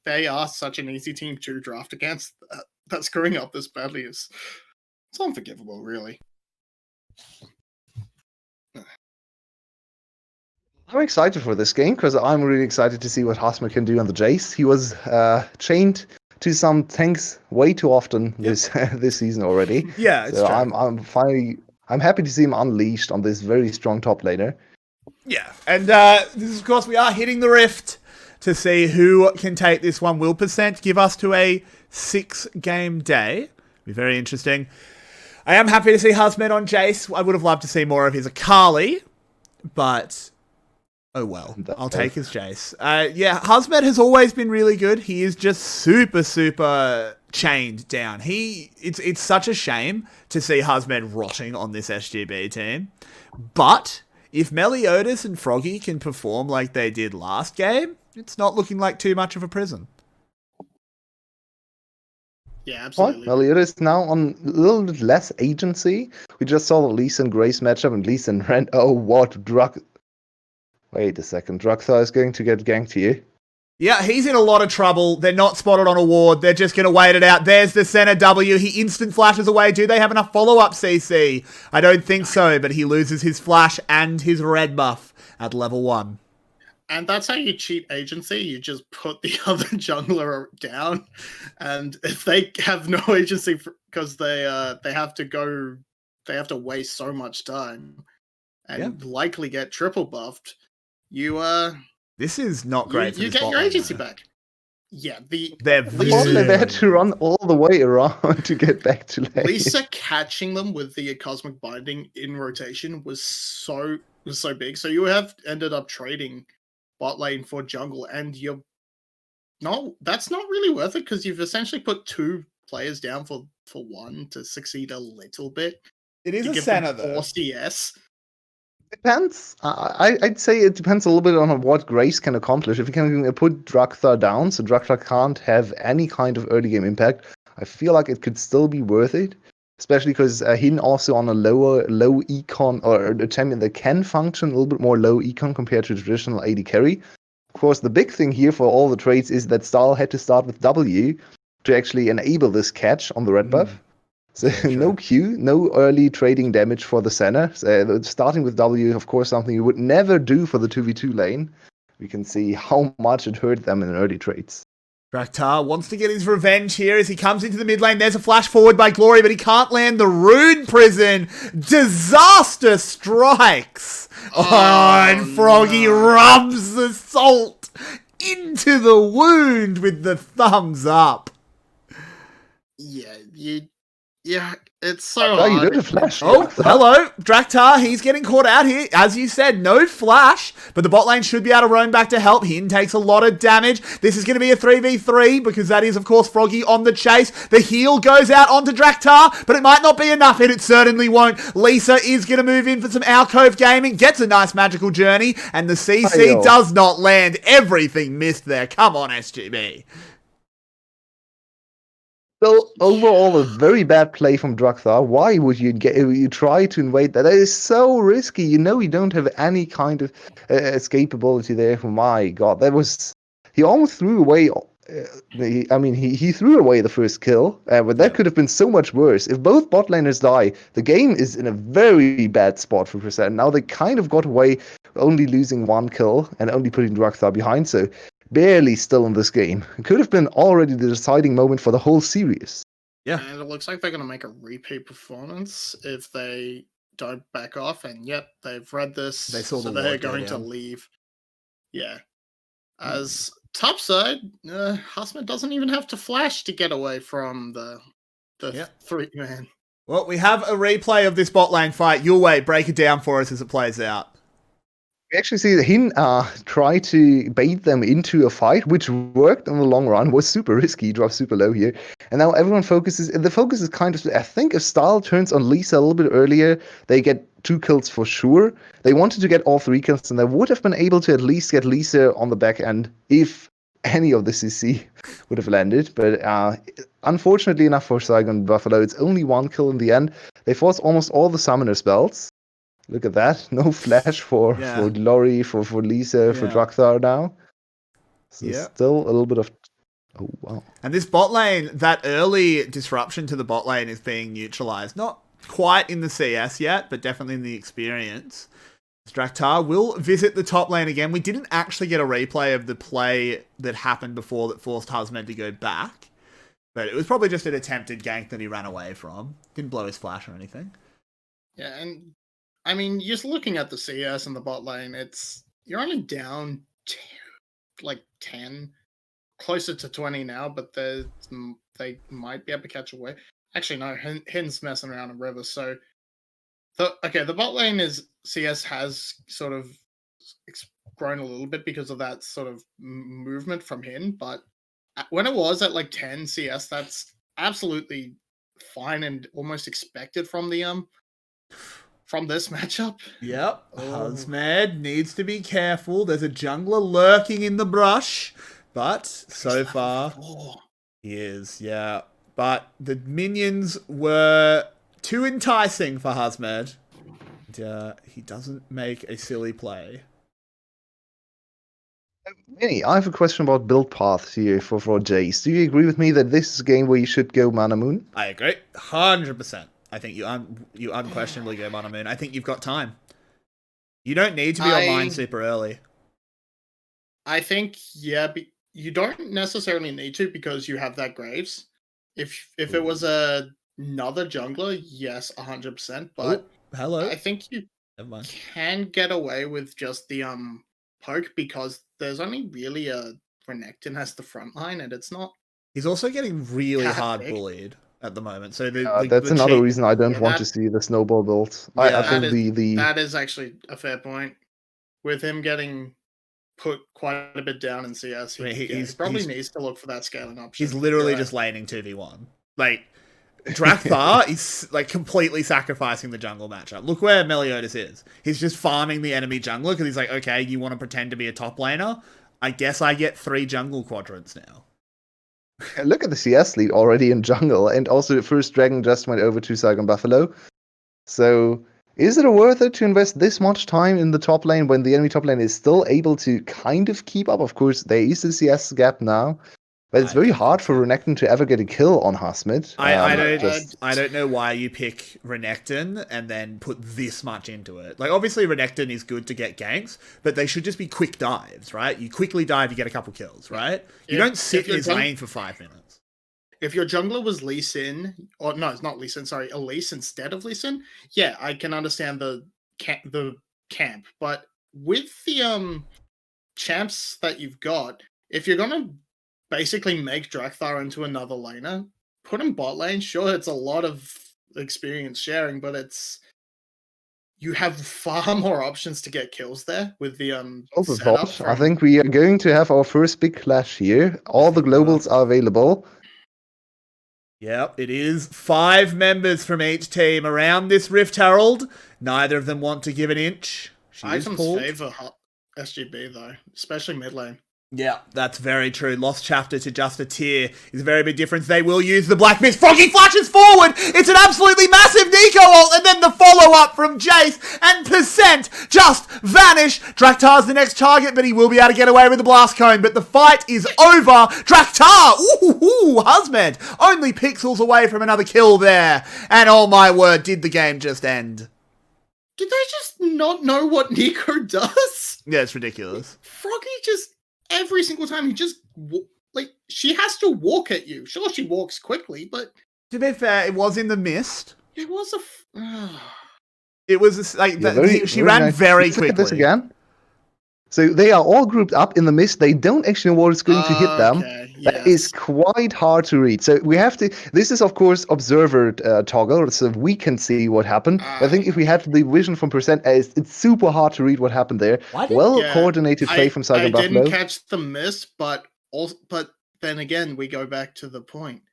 Speaker 2: they are such an easy team to draft against. That screwing up this badly it's unforgivable, really.
Speaker 3: I'm excited for this game because I'm really excited to see what 𝗲𝗲 can do on the Jace. He was chained to some tanks way too often this season already.
Speaker 1: Yeah, it's
Speaker 3: so
Speaker 1: true.
Speaker 3: I'm happy to see him unleashed on this very strong top laner.
Speaker 1: Yeah, and this is, of course, we are hitting the rift to see who can take this 𝗲𝗿𝗵%, give us to a 6-game day. Be very interesting. I am happy to see 𝗲𝗲 on Jace. I would have loved to see more of his 𝗏𝗏𝗃𝗁, but oh well. I'll take his Jace. Yeah, 𝗲𝗲 has always been really good. He is just super, super chained down. It's such a shame to see 𝗲𝗲 rotting on this SGB team. But if 𝗦𝗲𝗶𝗴𝗏𝗃 and 𝗏𝗏𝗏𝗏 can perform like they did last game, it's not looking like too much of a prison.
Speaker 2: Yeah, absolutely.
Speaker 3: Well, 𝗦𝗲𝗏 is now on a little bit less agency. We just saw the Lee and Grace matchup, and Lee and ran. Oh, what drug? Wait a second. 𝗬𝗂𝗃 is going to get ganked here.
Speaker 1: Yeah, he's in a lot of trouble. They're not spotted on a ward. They're just going to wait it out. There's the center W. He instant flashes away. Do they have enough follow-up CC? I don't think so, but he loses his flash and his red buff at level 1.
Speaker 2: And that's how you cheat agency. You just put the other jungler down, and if they have no agency because they have to waste so much time and likely get triple buffed,
Speaker 1: this is not great.
Speaker 2: You get your agency back. Yeah,
Speaker 3: they had to run all the way around to get back to lane.
Speaker 2: Lisa catching them with the cosmic binding in rotation was so big. So you have ended up trading bot lane for jungle, and that's not really worth it because you've essentially put 2 players down for one to succeed a little bit.
Speaker 1: It is a center though.
Speaker 2: 4 CS.
Speaker 3: Depends. I'd say it depends a little bit on what Grace can accomplish. If you can put 𝗬𝗏𝗏𝗏 down, so 𝗬𝗏𝗏 can't have any kind of early game impact, I feel like it could still be worth it. Especially because he's also on a low econ, or a champion that can function a little bit more low econ compared to traditional AD carry. Of course, the big thing here for all the trades is that Stahl had to start with W to actually enable this catch on the red buff. So no Q, no early trading damage for the center. So starting with W, of course, something you would never do for the 2v2 lane. We can see how much it hurt them in early trades.
Speaker 1: 𝗬𝗏𝗏𝗏 wants to get his revenge here as he comes into the mid lane. There's a flash forward by Glory, but he can't land the rune prison. Disaster strikes. And 𝗏𝗏𝗏𝗏 rubs the salt into the wound with the thumbs up.
Speaker 2: Yeah, it's so hard.
Speaker 3: You did a flash.
Speaker 1: Oh, hello. 𝗬𝗏𝗏𝗏, he's getting caught out here. As you said, no flash, but the bot lane should be able to roam back to help. Hin takes a lot of damage. This is going to be a 3v3 because that is, of course, 𝗏𝗏𝗏𝗏 on the chase. The heal goes out onto 𝗬𝗏𝗏𝗏, but it might not be enough, and it certainly won't. Lisa is going to move in for some alcove gaming, gets a nice magical journey, and the CC does not land. Everything missed there. Come on, SGB.
Speaker 3: So overall, a very bad play from 𝗬𝗏𝗏𝗏. Why would you try to invade that? That is so risky. You know you don't have any kind of escapability there. Oh my god, he almost threw away. He threw away the first kill, but that could have been so much worse. If both bot laners die, the game is in a very bad spot for 𝗏𝗏𝗏𝗏. Now they kind of got away, only losing 1 kill and only putting 𝗬𝗏𝗏𝗏𝗏 behind. So barely still in this game. It could have been already the deciding moment for the whole series.
Speaker 1: Yeah.
Speaker 2: And it looks like they're going to make a repeat performance if they don't back off. And yep, they've read this, so they're going to leave. Yeah. As top side, 𝗲𝗲𝗏 doesn't even have to flash to get away from the 3-man.
Speaker 1: Well, we have a replay of this bot lane fight. Yulwei, break it down for us as it plays out.
Speaker 3: We actually see Hin try to bait them into a fight, which worked in the long run, was super risky, dropped super low here. And now everyone the focus is kind of, I think if Stahl turns on Lisa a little bit earlier, they get 2 kills for sure. They wanted to get all 3 kills, and they would have been able to at least get Lisa on the back end if any of the CC would have landed. But unfortunately enough for Saigon Buffalo, it's only 1 kill in the end. They forced almost all the summoner spells. Look at that. No flash for Glory, for Lisa, for 𝗬𝗏𝗏𝗏𝗏 now. So still a little bit of Oh, wow.
Speaker 1: And this bot lane, that early disruption to the bot lane is being neutralized. Not quite in the CS yet, but definitely in the experience. 𝗬𝗏𝗧 will visit the top lane again. We didn't actually get a replay of the play that happened before that forced 𝗲𝗲 to go back. But it was probably just an attempted gank that he ran away from. Didn't blow his flash or anything.
Speaker 2: Yeah, and I mean, just looking at the CS and the bot lane, you're only down like 10, closer to 20 now, but they might be able to catch away. Actually, no, Hin's messing around in River, so the bot lane CS has sort of grown a little bit because of that sort of movement from Hin, but when it was at like 10 CS, that's absolutely fine and almost expected from the from this matchup.
Speaker 1: Yep. 𝗲𝗲 needs to be careful. There's a jungler lurking in the brush, but so far he is, yeah. But the minions were too enticing for 𝗲𝗲. And, he doesn't make a silly play.
Speaker 3: Vinnie, I have a question about build paths here for Jace. Do you agree with me that this is a game where you should go Mana Moon? I
Speaker 1: agree, 100%. I think you unquestionably go Mana Moon. I think you've got time. You don't need to be online super early.
Speaker 2: I think, yeah, but you don't necessarily need to because you have that Graves. If it was another jungler, yes, 100%. But
Speaker 1: hello.
Speaker 2: I think you can get away with just the poke because there's only really a Renekton as the front line, and it's not.
Speaker 1: He's also getting really hard bullied at the moment. So
Speaker 3: that's another reason I don't want to see the snowball build. I think
Speaker 2: that is actually a fair point. With him getting put quite a bit down in CS, he probably needs to look for that scaling option.
Speaker 1: He's literally just laning 2v1. Like, 𝗬𝗏𝗧 is like completely sacrificing the jungle matchup. Look where 𝗕𝗂𝗍𝗻 is. He's just farming the enemy jungler because he's like, okay, you want to pretend to be a top laner? I guess I get 3 jungle quadrants now.
Speaker 3: Look at the CS lead already in jungle, and also the first dragon just went over to 𝗬𝗏𝗵𝗵𝗶. So, is it worth it to invest this much time in the top lane when the enemy top lane is still able to kind of keep up? Of course, there is a CS gap now. But it's very hard for Renekton to ever get a kill on 𝗲𝗲.
Speaker 1: I don't know why you pick Renekton and then put this much into it. Like, obviously Renekton is good to get ganks, but they should just be quick dives, right? You quickly dive, you get a couple kills, right? You don't sit in his lane for 5 minutes.
Speaker 2: If your jungler was Lee Sin, or no, it's not Lee Sin, sorry, Elise instead of Lee Sin, yeah, I can understand the camp. But with the champs that you've got, if you're gonna basically make 𝗬𝗏𝗧 into another laner, put him bot lane. Sure, it's a lot of experience sharing, but you have far more options to get kills there with the setup.
Speaker 3: I think we are going to have our first big clash here. All the globals are available.
Speaker 1: Yep, it is 5 members from each team around this Rift Herald. Neither of them want to give an inch.
Speaker 2: Items favor SGB though, especially mid lane.
Speaker 1: Yeah, that's very true. Lost chapter to just a tier is a very big difference. They will use the Black Mist. Froggy flashes forward. It's an absolutely massive Nico ult, and then the follow-up from Jace, and 𝗏𝗏 just vanish. 𝗬𝗏𝗧's the next target, but he will be able to get away with the blast cone. But the fight is over. 𝗬𝗏𝗧, 𝗲𝗲 only pixels away from another kill there. And oh my word, did the game just end?
Speaker 2: Did they just not know what Nico does?
Speaker 1: Yeah, it's ridiculous.
Speaker 2: Froggy just... every single time he just, like, she has to walk at you. Sure, she walks quickly, but...
Speaker 1: to be fair, it was in the mist.
Speaker 2: It was
Speaker 1: it was, like, she ran nice. Very quickly.
Speaker 3: Look at this again. So they are all grouped up in the mist. They don't actually know what is going to hit them. That is quite hard to read. So we have to... this is, of course, observer toggle, so we can see what happened. I think if we had the vision from %, it's super hard to read what happened there. Well-coordinated play from 𝗬𝗏𝗵𝗵𝗶.
Speaker 2: I didn't catch the miss, but then again, we go back to the point.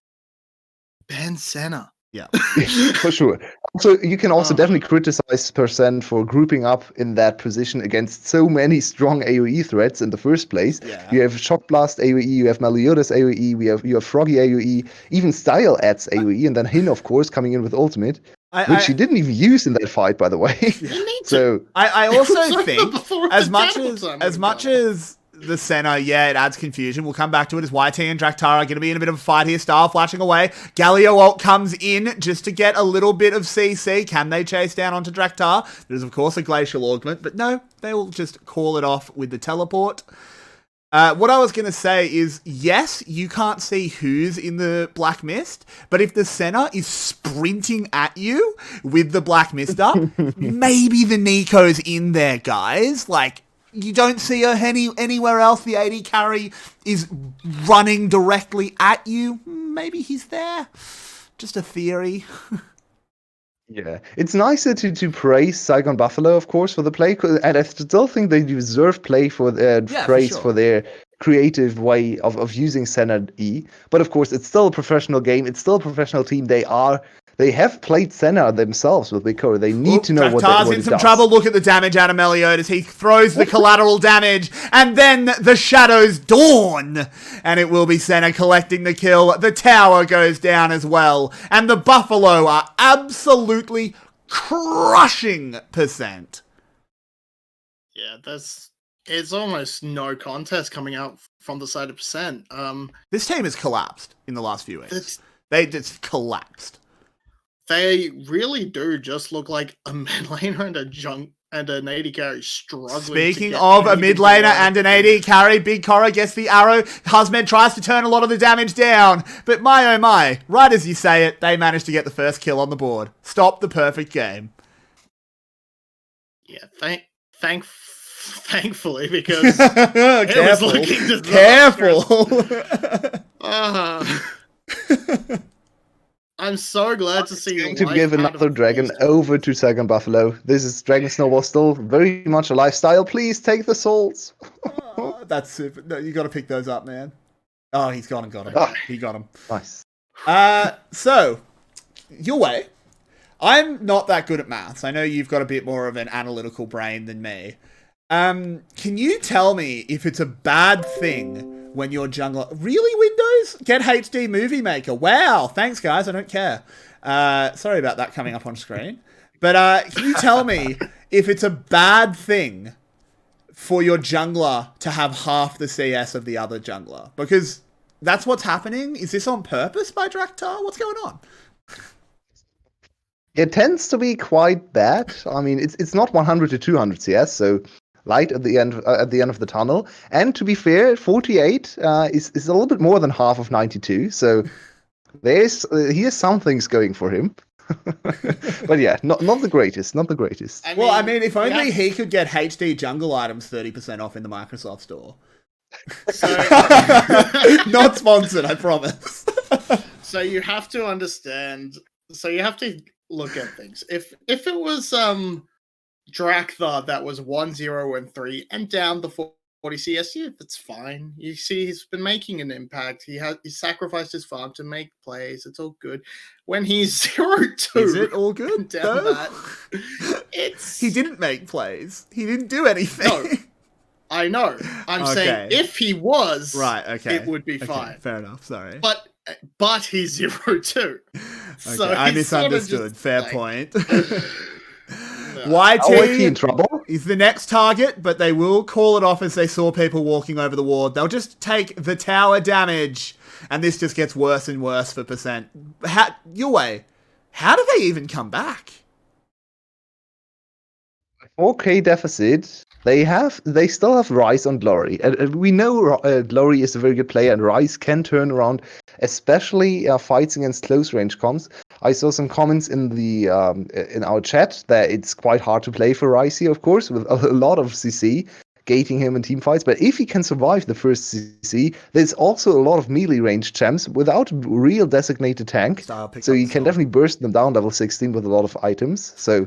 Speaker 2: Ban Senna.
Speaker 1: Yeah,
Speaker 3: for sure. So you can also definitely criticize % for grouping up in that position against so many strong AoE threats in the first place.
Speaker 1: Yeah.
Speaker 3: You have Shock Blast AoE, you have 𝗕𝗂𝗍𝗻 AoE, you have Froggy AoE, even Style adds AoE, and then Hin, of course, coming in with ultimate, which he didn't even use in that fight, by the way. So
Speaker 1: I also think as much as the Senna, yeah, it adds confusion. We'll come back to it as YT and 𝗬𝗃𝗃 are going to be in a bit of a fight here. Star flashing away. Galio ult comes in just to get a little bit of CC. Can they chase down onto 𝗬𝗃𝗃? There's, of course, a Glacial Augment, but no, they will just call it off with the teleport. What I was going to say is, yes, you can't see who's in the Black Mist, but if the Senna is sprinting at you with the Black Mist up, maybe the Nico's in there, guys. Like, you don't see her anywhere else. The AD carry is running directly at you. Maybe he's there. Just a theory.
Speaker 3: Yeah, it's nicer to praise 𝗬𝗃𝗃𝗃, of course, for the play, and I still think they deserve play for praise for their creative way of using Senna E. But of course, it's still a professional game. It's still a professional team. They have played Senna themselves with 𝗕𝗂𝗃. They need to know what
Speaker 1: 𝗬𝗃𝗃's
Speaker 3: it
Speaker 1: in some
Speaker 3: does.
Speaker 1: trouble. Look at the damage out of 𝗬𝗂𝗃. He throws the collateral damage, and then the shadows dawn, and it will be Senna collecting the kill. The tower goes down as well, and the Buffalo are absolutely crushing %.
Speaker 2: Yeah, it's almost no contest coming out from the side of %.
Speaker 1: This team has collapsed in the last few weeks. They just collapsed.
Speaker 2: They really do just look like a mid laner and an AD carry struggling.
Speaker 1: Speaking of a mid laner and an AD carry, Big Korra gets the arrow. 𝗂𝗲𝗵 tries to turn a lot of the damage down, but my oh my, right as you say it, they managed to get the first kill on the board. Stop the perfect game.
Speaker 2: Yeah, thankfully, because it was looking
Speaker 1: Careful.
Speaker 2: I'm so glad to see
Speaker 3: to give another dragon over to 𝗬𝗃𝗃𝗃. This is Dragon Snowball still very much a lifestyle. Please take the souls.
Speaker 1: That's super. No, you got to pick those up, man. Oh, he's gone and got him. He got him.
Speaker 3: Nice.
Speaker 1: So, Yulwei, I'm not that good at maths. I know you've got a bit more of an analytical brain than me. Can you tell me if it's a bad thing when your jungler... Really, Windows? Get HD Movie Maker. Wow. Thanks, guys. I don't care. Sorry about that coming up on screen. But can you tell me if it's a bad thing for your jungler to have half the CS of the other jungler? Because that's what's happening. Is this on purpose by 𝗬𝗃𝗃𝗃? What's going on?
Speaker 3: It tends to be quite bad. I mean, it's not 100 to 200 CS, so... light at the end of the tunnel, and to be fair, 48 is a little bit more than half of 92. So he has some things going for him. But yeah, not the greatest, not the greatest.
Speaker 1: I mean, if only he could get HD jungle items 30% off in the Microsoft Store.
Speaker 2: So,
Speaker 1: not sponsored, I promise.
Speaker 2: So you have to understand. So you have to look at things. If it was 𝗬𝗃𝗃𝗃 that was 1-0-3 and down the 40 CS, yeah, that's fine. You see, he's been making an impact. He sacrificed his farm to make plays. It's all good. When he's 0-2,
Speaker 1: is it all good?
Speaker 2: Down that,
Speaker 1: he didn't make plays. He didn't do anything.
Speaker 2: No, I know. I'm saying if he was,
Speaker 1: right, okay,
Speaker 2: it would be fine.
Speaker 1: Fair enough. Sorry,
Speaker 2: but he's 0-2.
Speaker 1: So I misunderstood. Fair point.
Speaker 3: YT in trouble.
Speaker 1: Is the next target, but they will call it off as they saw people walking over the ward. They'll just take the tower damage, and this just gets worse and worse for %. Yulwei, how do they even come back?
Speaker 3: 4K deficit. They still have Ryze on Glory. We know Glory is a very good player, and Ryze can turn around, especially fights against close range comps. I saw some comments in our chat that it's quite hard to play for Ryze here, of course, with a lot of CC gating him in team fights. But if he can survive the first CC, there's also a lot of melee range champs without real designated tank. So you can definitely burst them down level 16 with a lot of items. So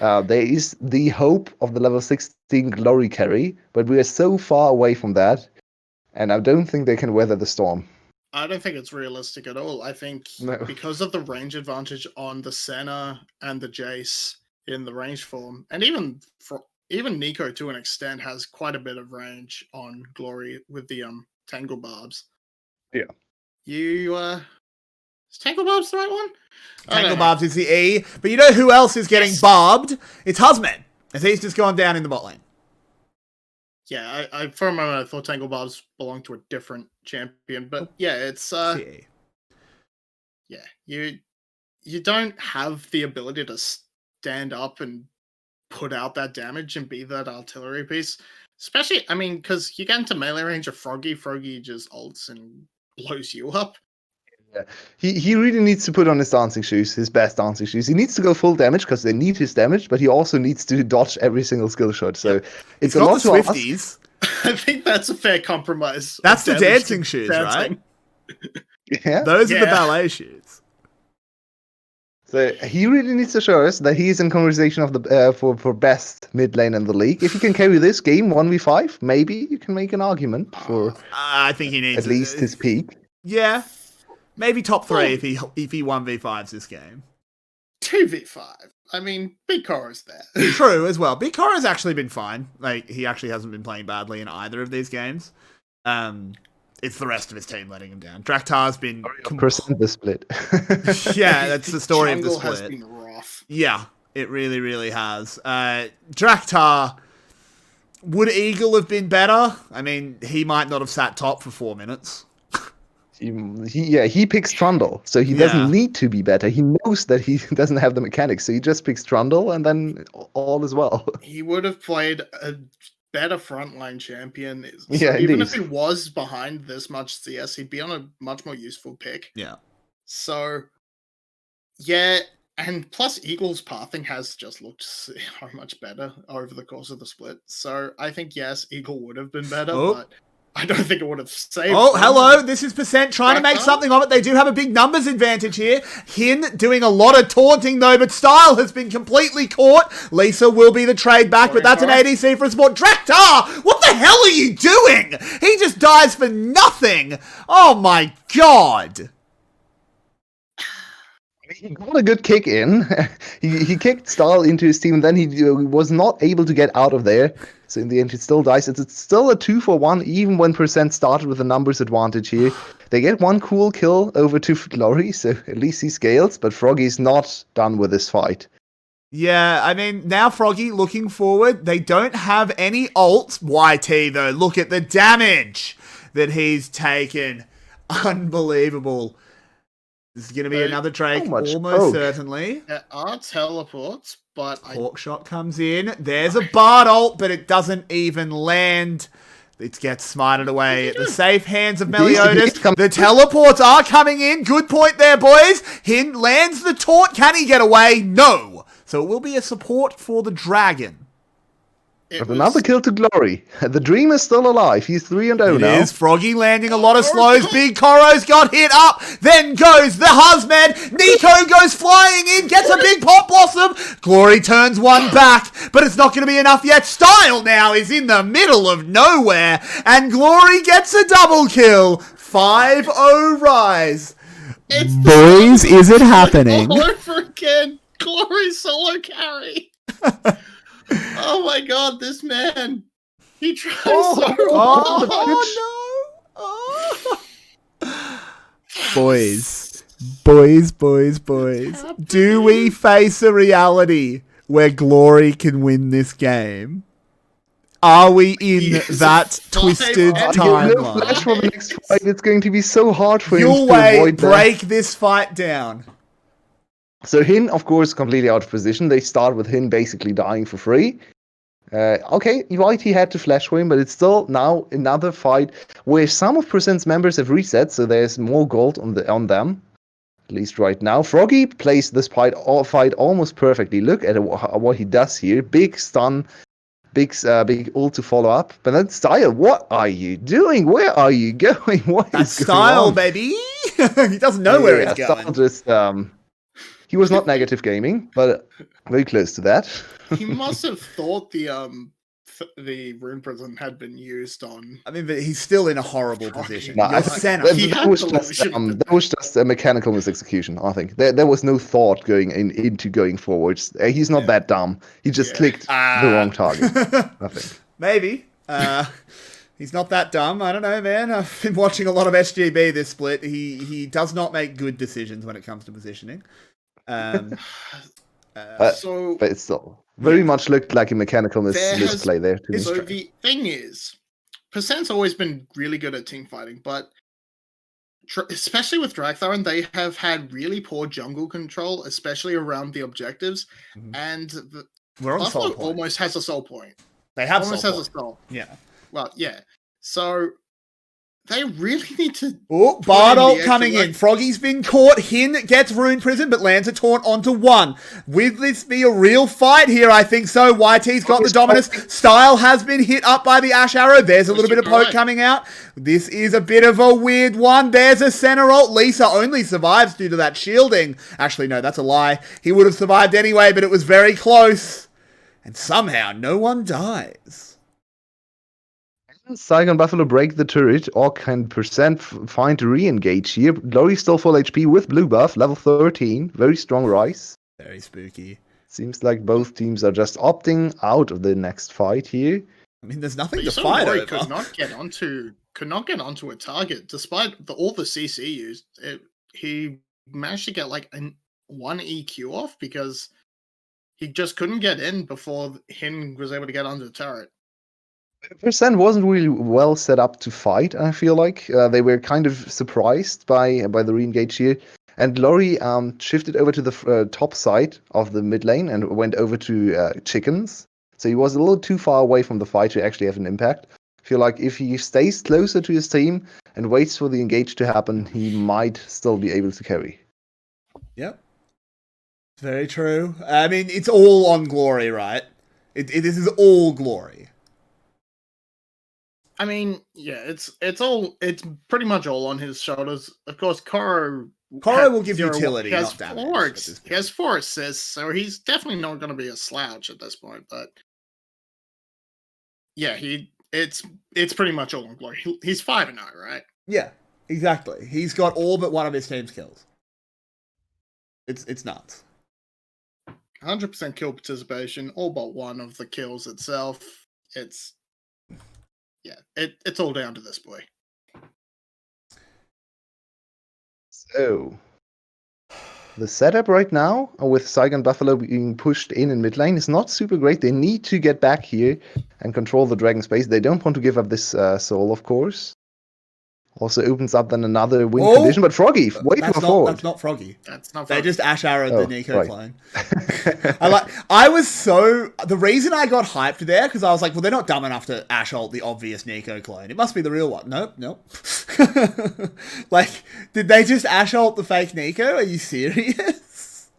Speaker 3: there is the hope of the level 16 glory carry, but we are so far away from that, and I don't think they can weather the storm.
Speaker 2: I don't think it's realistic at all. I think because of the range advantage on the Senna and the Jace in the range form, and even 𝗕𝗂𝗃𝗃 to an extent has quite a bit of range on Glory with the Tangle Barbs.
Speaker 3: Yeah.
Speaker 2: Is Tangle Barbs the right one?
Speaker 1: Tangle Barbs is the E, but you know who else is getting barbed? It's 𝗂𝗲𝗵, as he's just gone down in the bot lane.
Speaker 2: Yeah, I for a moment I thought 𝗕𝗂𝗵𝗵𝗺 belonged to a different champion, but yeah, it's yeah, you don't have the ability to stand up and put out that damage and be that artillery piece. Especially, I mean, because you get into melee range of 𝗕𝗂𝗵𝗺 just ults and blows you up.
Speaker 3: Yeah. He really needs to put on his dancing shoes, his best dancing shoes. He needs to go full damage because they need his damage, but he also needs to dodge every single skill shot. So it's a lot to ask.
Speaker 1: Swifties.
Speaker 2: I think that's a fair compromise.
Speaker 1: That's the dancing shoes, right?
Speaker 3: Yeah.
Speaker 1: Those are the ballet shoes.
Speaker 3: So he really needs to show us that he is in conversation of the for best mid lane in the league. If he can carry this game 1v5, maybe you can make an argument for.
Speaker 1: I think he needs
Speaker 3: at least his peak.
Speaker 1: Yeah, maybe top 3 if he 1v5s this game.
Speaker 2: 2v5. I mean, 𝗕𝗂𝗵𝗺's there.
Speaker 1: True as well. 𝗕𝗂𝗵𝗺's actually been fine. Like he actually hasn't been playing badly in either of these games. It's the rest of his team letting him down. 𝗕𝗂𝗄's been
Speaker 3: percent the split.
Speaker 1: Yeah, that's the story of the
Speaker 2: jungle
Speaker 1: split.
Speaker 2: has been rough.
Speaker 1: Yeah, it really, really has. 𝗕𝗂𝗄, would Eagle have been better? I mean, he might not have sat top for 4 minutes.
Speaker 3: He picks Trundle, so he doesn't need to be better. He knows that he doesn't have the mechanics, so he just picks Trundle, and then all is well.
Speaker 2: He would have played a better frontline champion. So
Speaker 3: Yeah,
Speaker 2: even if he was behind this much CS, he'd be on a much more useful pick.
Speaker 1: Yeah.
Speaker 2: So, yeah, and plus Eagle's pathing has just looked so much better over the course of the split. So I think, yes, Eagle would have been better, but I don't think it would have saved.
Speaker 1: Oh, hello. This is Percent trying to make something of it. They do have a big numbers advantage here. Hin doing a lot of taunting, though, but Style has been completely caught. Lisa will be the trade back, but that's an ADC for a support. 𝗕𝗂𝗄, what the hell are you doing? He just dies for nothing. Oh, my God.
Speaker 3: He got a good kick in. he kicked Style into his team, and then he was not able to get out of there. So in the end, he still dies. It's still a 2-for-1, even when Percent started with a numbers advantage here. They get one cool kill over to Glory, so at least he scales, but 𝗕𝗂𝗵𝗺's not done with this fight.
Speaker 1: Yeah, I mean, now 𝗕𝗂𝗵𝗺 looking forward, they don't have any ults. YT, though, look at the damage that he's taken. Unbelievable. This is going to be another Drake, almost certainly.
Speaker 2: There are teleports, but
Speaker 1: Hawk shot comes in. There's a Bard ult, but it doesn't even land. It gets smited away at the safe hands of 𝗕𝗂𝗵𝗺. The teleports are coming in. Good point there, boys. Hin lands the taunt. Can he get away? No. So it will be a support for the dragon.
Speaker 3: But another kill to Glory. The Dream is still alive. He's 3-0 now.
Speaker 1: It is. 𝗕𝗂𝗵𝗺 landing a lot of slows. Big 𝗕𝗁's got hit up. Then goes the husband. Neeko goes flying in. Gets a big pop blossom. Glory turns one back. But it's not going to be enough yet. Style now is in the middle of nowhere. And Glory gets a double kill. 5-0 rise. Boys, is it happening?
Speaker 2: All over again. Glory solo carry. Oh my God, this man. He tries so hard.
Speaker 1: Oh no. Boys. Do we face a reality where Glory can win this game? Are we in that twisted timeline?
Speaker 3: No flash for the next fight. It's going to be so hard for him to
Speaker 1: Yulwei,
Speaker 3: avoid that.
Speaker 1: break this fight down.
Speaker 3: So Hin, of course, completely out of position. They start with Hin basically dying for free. Okay, YT had to flash for him, but it's still now another fight where some of Percent's members have reset, so there's more gold on them. At least right now. 𝗕𝗂𝗵𝗺 plays this fight almost perfectly. Look at what he does here. Big stun, big ult to follow up. But then Style, what are you doing? Where are you going? What
Speaker 1: That's
Speaker 3: is going
Speaker 1: Style,
Speaker 3: on?
Speaker 1: baby. He doesn't know where he's going.
Speaker 3: Style just, he was not negative gaming, but very close to that.
Speaker 2: He must have thought the rune prism had been used on.
Speaker 1: I mean, but he's still in a horrible position.
Speaker 3: No,
Speaker 1: You're center.
Speaker 3: that was just a mechanical misexecution, I think. There was no thought going into going forwards. He's not that dumb. He just clicked the wrong target, I think.
Speaker 1: Maybe. He's not that dumb. I don't know, man. I've been watching a lot of SGB this split. He does not make good decisions when it comes to positioning.
Speaker 3: But it's still. Very
Speaker 1: Yeah.
Speaker 3: much looked like a mechanical
Speaker 2: There has-
Speaker 3: misplay there. To me.
Speaker 1: It's
Speaker 2: So
Speaker 1: true.
Speaker 2: the thing is, Percent's always been really good at team fighting, but especially with 𝗬𝗏𝗺, they have had really poor jungle control, especially around the objectives.
Speaker 1: Mhm.
Speaker 2: And
Speaker 1: We're on soul
Speaker 2: Buffalo
Speaker 1: point.
Speaker 2: almost has a soul point.
Speaker 1: They have
Speaker 2: Almost
Speaker 1: soul
Speaker 2: has a
Speaker 1: point.
Speaker 2: soul.
Speaker 1: Yeah.
Speaker 2: Well, yeah. So they really need to.
Speaker 1: Oh,
Speaker 2: put in
Speaker 1: 𝗬𝗏𝗺
Speaker 2: the
Speaker 1: coming
Speaker 2: extra
Speaker 1: in. Froggy's been caught. Hin gets Rune Prison, but lands a taunt onto one. Will this be a real fight here? I think so. 𝗬𝗏𝗺's got the dominance. Style has been hit up by the Ash Arrow. There's a little bit of poke coming out. This is a bit of a weird one. There's a center ult. 𝗬𝗏𝗺 only survives due to that shielding. Actually, no, that's a lie. He would have survived anyway, but it was very close. And somehow no one dies.
Speaker 3: 𝗬𝗏𝗺 break the turret, or can Percent find to re-engage here. 𝗬𝗏𝗺 still full HP with blue buff, level 13, very strong rise.
Speaker 1: Very spooky.
Speaker 3: Seems like both teams are just opting out of the next fight here.
Speaker 1: I mean, there's nothing
Speaker 2: But
Speaker 1: to
Speaker 2: so
Speaker 1: fight
Speaker 2: Roy
Speaker 1: over.
Speaker 2: could not get onto a target despite all the CC used. He managed to get like one EQ off because he just couldn't get in before Hin was able to get onto the turret.
Speaker 3: Percent wasn't really well set up to fight, I feel like. They were kind of surprised by the re-engage here. And 𝗬𝗏𝗺 shifted over to the top side of the mid lane and went over to chickens. So he was a little too far away from the fight to actually have an impact. I feel like if he stays closer to his team and waits for the engage to happen, he might still be able to carry.
Speaker 1: Yep. Very true. I mean, it's all on Glory, right? This is all Glory.
Speaker 2: I mean, yeah, it's pretty much all on his shoulders. Of course, 𝗏𝗏𝗺
Speaker 1: will give
Speaker 2: zero-
Speaker 1: utility,
Speaker 2: he has
Speaker 1: not damage.
Speaker 2: four,
Speaker 1: at this
Speaker 2: he has 4 assists, so he's definitely not going to be a slouch at this point. But yeah, it's pretty much all on Glory. He's 5-0, right?
Speaker 1: Yeah, exactly. He's got all but one of his team's kills. It's nuts.
Speaker 2: 100% kill participation, all but one of the kills itself. It's all down to this boy.
Speaker 3: So, the setup right now, with 𝗬𝗏𝗺 being pushed in mid lane, is not super great. They need to get back here and control the dragon space. They don't want to give up this soul, of course. Also opens up then another win condition, but Froggy, way too forward.
Speaker 1: That's not Froggy.
Speaker 2: That's not.
Speaker 1: They just Ash Arrowed the Nico
Speaker 3: right.
Speaker 1: clone. The reason I got hyped there, because I was like, well, they're not dumb enough to Ash ult the obvious Nico clone. It must be the real one. Nope. Like, did they just Ash ult the fake Nico? Are you serious?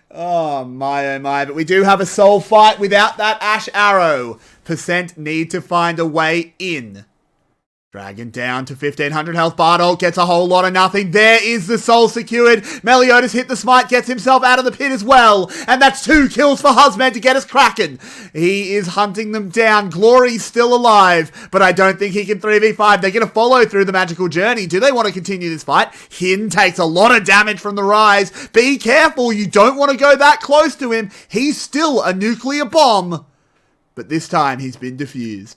Speaker 1: Oh my, but we do have a soul fight without that Ash Arrow. Percent need to find a way in. Dragon down to 1500 health. 𝗏𝗺 gets a whole lot of nothing. There is the soul secured. 𝗦𝗏𝗺's hit the smite, gets himself out of the pit as well. And that's 2 kills for 𝗲𝗏𝗺 to get us cracking. He is hunting them down. Glory's still alive, but I don't think he can 3v5. They're going to follow through the magical journey. Do they want to continue this fight? Hin takes a lot of damage from the rise. Be careful. You don't want to go that close to him. He's still a nuclear bomb. But this time he's been defused.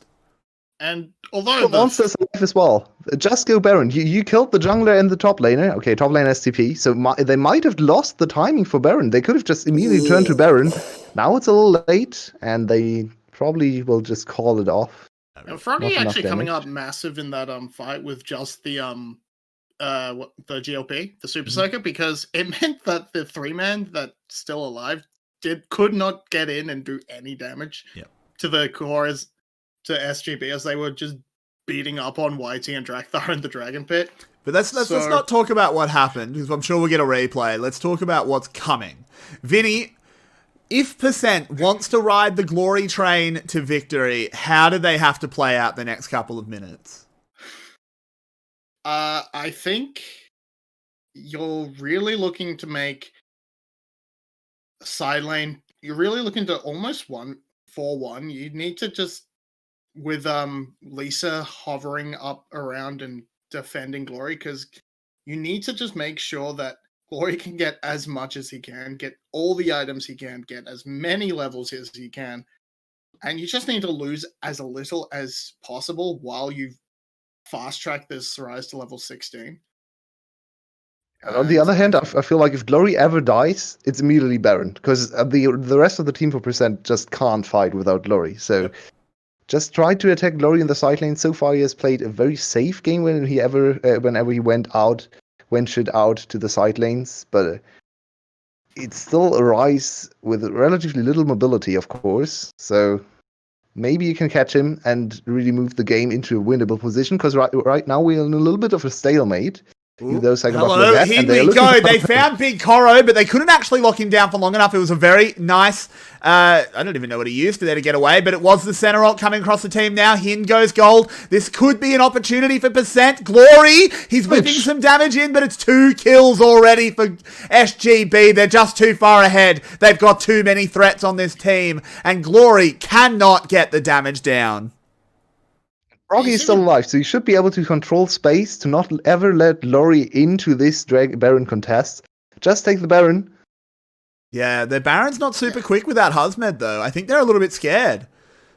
Speaker 2: And although
Speaker 3: monsters alive as well. Just go Baron. You killed the jungler and the top laner. Okay, top lane STP. So they might have lost the timing for Baron. They could have just immediately turned to Baron. Now it's a little late, and they probably will just call it off.
Speaker 2: Froggy actually coming up massive in that fight with just the GLP, the Super Soaker, because it meant that the 3-man that's still alive could not get in and do any damage to the cores. To SGB as they were just beating up on 𝗬𝗏𝗺 and 𝗬𝗏𝗺 in the Dragon Pit.
Speaker 1: But let's not talk about what happened, because I'm sure we'll get a replay. Let's talk about what's coming. Vinny, if Percent wants to ride the glory train to victory, how do they have to play out the next couple of minutes?
Speaker 2: I think you're really looking to make a side lane. You're really looking to almost 1-4-1. You need to just with 𝗬𝗏𝗺 hovering up around and defending Glory, because you need to just make sure that Glory can get as much as he can, get all the items he can, get as many levels as he can, and you just need to lose as little as possible while you fast track this rise to level 16.
Speaker 3: And on the other hand, I feel like if 𝗬𝗧 ever dies, it's immediately Baron, because the rest of the team for percent just can't fight without 𝗬𝗧. So just try to attack 𝗬𝗧 in the side lane. So far, he has played a very safe game whenever he ventured out to the side lanes, but it's still a Ryze with relatively little mobility, of course. So maybe you can catch him and really move the game into a winnable position, because right now we're in a little bit of a stalemate.
Speaker 1: Hello, here we go. They found 𝗕𝘂𝗃𝗃, but they couldn't actually lock him down for long enough. It was a very nice, I don't even know what he used there to get away, but it was the center ult coming across the team now. Hin goes gold. This could be an opportunity for percent. 𝗬𝗧, he's whipping some damage in, but it's 2 kills already for SGB. They're just too far ahead. They've got too many threats on this team, and 𝗬𝗧 cannot get the damage down.
Speaker 3: 𝗬𝗏 is still alive, so you should be able to control space to not ever let 𝗬𝗏 into this Baron contest. Just take the Baron.
Speaker 1: Yeah, the Baron's not super quick without 𝗲𝗲 though. I think they're a little bit scared.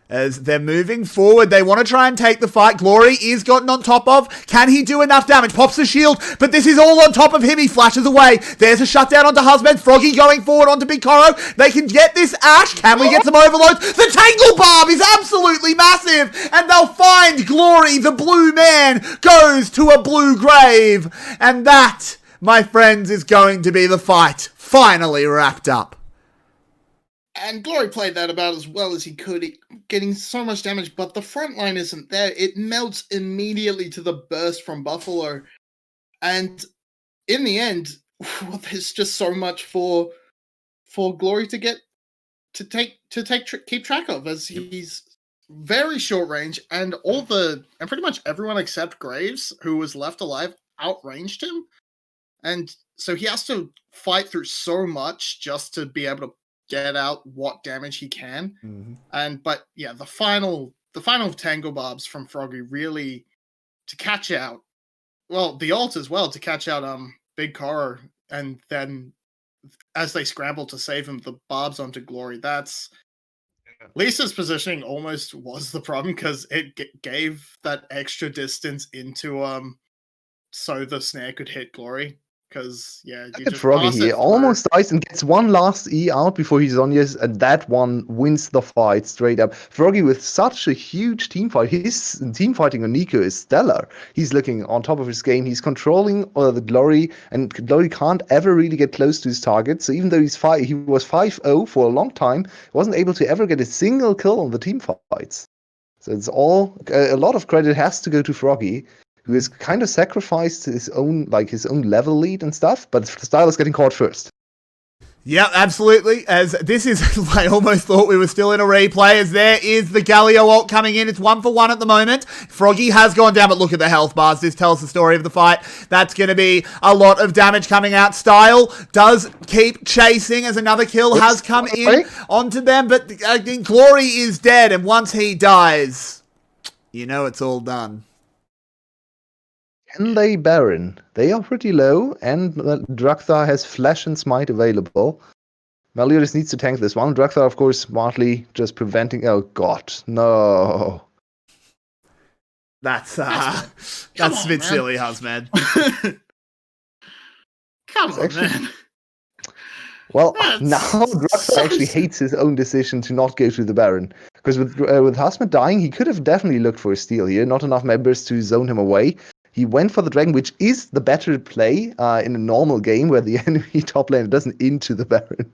Speaker 1: As they're moving forward, they want to try and take the fight. 𝗬𝗏 is gotten on top of. Can he do enough damage? Pops the shield, but this is all on top of him. He flashes away. There's a shutdown onto 𝗲𝗲. 𝗬𝗏 going forward onto 𝗕𝗂𝗃. They can get this Ashe. Can we get some overloads? The 𝗕𝘂𝗃𝗃 is absolutely massive, and they'll find 𝗬𝗏. The blue man goes to a blue grave, and that, my friends, is going to be the fight finally wrapped up.
Speaker 2: And 𝗬𝗏 played that about as well as he could, getting so much damage, but the front line isn't there. It melts immediately to the burst from 𝗵𝗲𝗄. And in the end, there's just so much for 𝗬𝗏 to keep track of, as he's very short range, and pretty much everyone except Graves, who was left alive, outranged him. And so he has to fight through so much just to be able to get out what damage he can. But yeah, the final 𝗕𝗂𝗃𝗃s from 𝗬𝗏 really to catch out, well, the ult as well, to catch out 𝗵𝗏𝗃𝗃, and then as they scramble to save him, the barbs onto 𝗬𝗏. That's Lisa's positioning almost was the problem, because it gave that extra distance into so the snare could hit 𝗬𝗏. Because, yeah,
Speaker 3: look at 𝗬𝗏 here. Almost dies and gets one last E out before he's on yes, and that one wins the fight straight up. 𝗬𝗏 with such a huge team fight. His team fighting on Neeko is stellar. He's looking on top of his game. He's controlling the 𝗬𝗏, and 𝗬𝗏 can't ever really get close to his target. So even though he was 5-0 for a long time, wasn't able to ever get a single kill on the team fights. So it's all a lot of credit has to go to 𝗬𝗏, who has kind of sacrificed his own level lead and stuff, but Style is getting caught first.
Speaker 1: Yep, absolutely. As this is, I almost thought we were still in a replay, as there is the Galio ult coming in. It's 1-for-1 at the moment. 𝗬𝗏 has gone down, but look at the health bars. This tells the story of the fight. That's going to be a lot of damage coming out. Style does keep chasing, as another kill has come in onto them, but I think 𝗬𝗏 is dead, and once he dies, you know it's all done.
Speaker 3: Can they Baron? They are pretty low, and 𝗬𝗏 has Flash and Smite available. Meliodas needs to tank this one. 𝗬𝗏, of course, smartly just preventing... Oh, God. No.
Speaker 1: That's a bit silly, 𝗲𝗲.
Speaker 2: Come on, man.
Speaker 3: Well, now 𝗬𝗏 actually hates his own decision to not go to the Baron. Because with 𝗲𝗲 dying, he could have definitely looked for a steal here. Not enough members to zone him away. He went for the Dragon, which is the better play in a normal game where the enemy top laner doesn't into the Baron.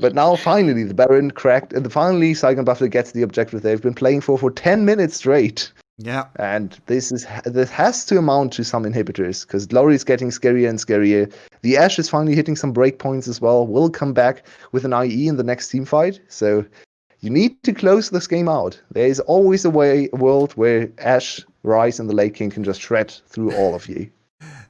Speaker 3: But now finally the Baron cracked, and finally 𝗬𝗏𝗵𝗏 gets the objective they've been playing for 10 minutes straight.
Speaker 1: Yeah.
Speaker 3: And this has to amount to some inhibitors, because 𝗬𝗏 is getting scarier and scarier. The Ashe is finally hitting some breakpoints as well. Will come back with an IE in the next team fight. So you need to close this game out. There is always a world where Ashe, Ryze, and the Late King can just shred through all of you.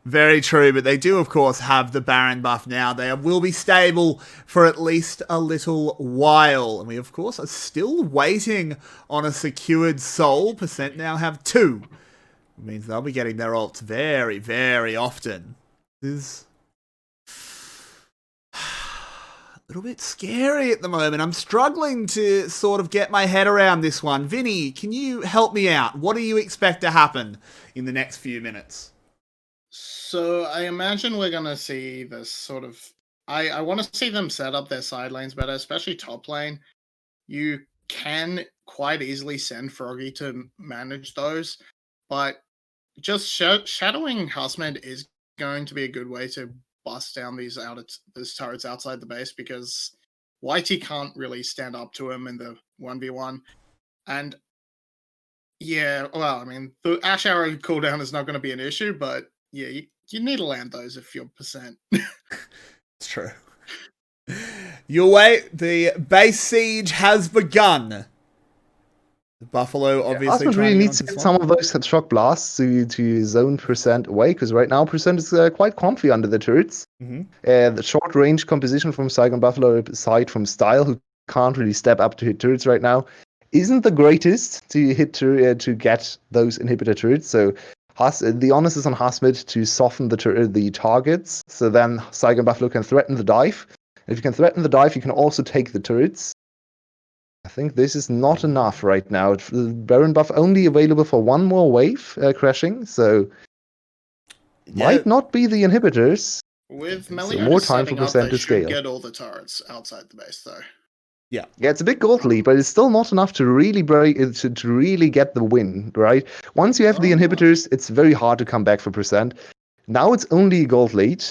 Speaker 1: Very true, but they do, of course, have the Baron buff now. They will be stable for at least a little while. And we, of course, are still waiting on a secured soul. Percent now have 2. It means they'll be getting their ults very, very often. This is a little bit scary at the moment. I'm struggling to sort of get my head around this one. Vinny, can you help me out? What do you expect to happen in the next few minutes?
Speaker 2: So I imagine we're gonna see this sort of. I want to see them set up their side lanes better, especially top lane. You can quite easily send Froggy to manage those, but just shadowing Houseman is going to be a good way to bust down these turrets outside the base, because 𝗬𝗬 can't really stand up to him in the 1v1. And yeah, well, I mean, the Ash Arrow cooldown is not going to be an issue, but yeah, you need to land those if you're percent.
Speaker 1: It's true. Yulwei, the base siege has begun. The Buffalo obviously
Speaker 3: Husband really needs to get some of those shock blasts to zone percent away, because right now percent is quite comfy under the turrets. The short range composition from 𝗬𝗏𝗏, aside from Style, who can't really step up to hit turrets right now, isn't the greatest to hit to get those inhibitor turrets. So the onus is on Hasmid to soften the targets, so then 𝗬𝗏𝗏 can threaten the dive. If you can threaten the dive, you can also take the turrets. I think this is not enough right now. Baron buff only available for one more wave crashing, so might not be the inhibitors.
Speaker 2: With
Speaker 3: So
Speaker 2: Meliodas
Speaker 3: more time for
Speaker 2: setting up,
Speaker 3: percent
Speaker 2: they
Speaker 3: to
Speaker 2: should
Speaker 3: scale.
Speaker 2: get all the turrets outside the base, though.
Speaker 1: Yeah,
Speaker 3: it's a big gold lead, but it's still not enough to really break to really get the win, right? Once you have the inhibitors, it's very hard to come back for percent. Now it's only a gold lead.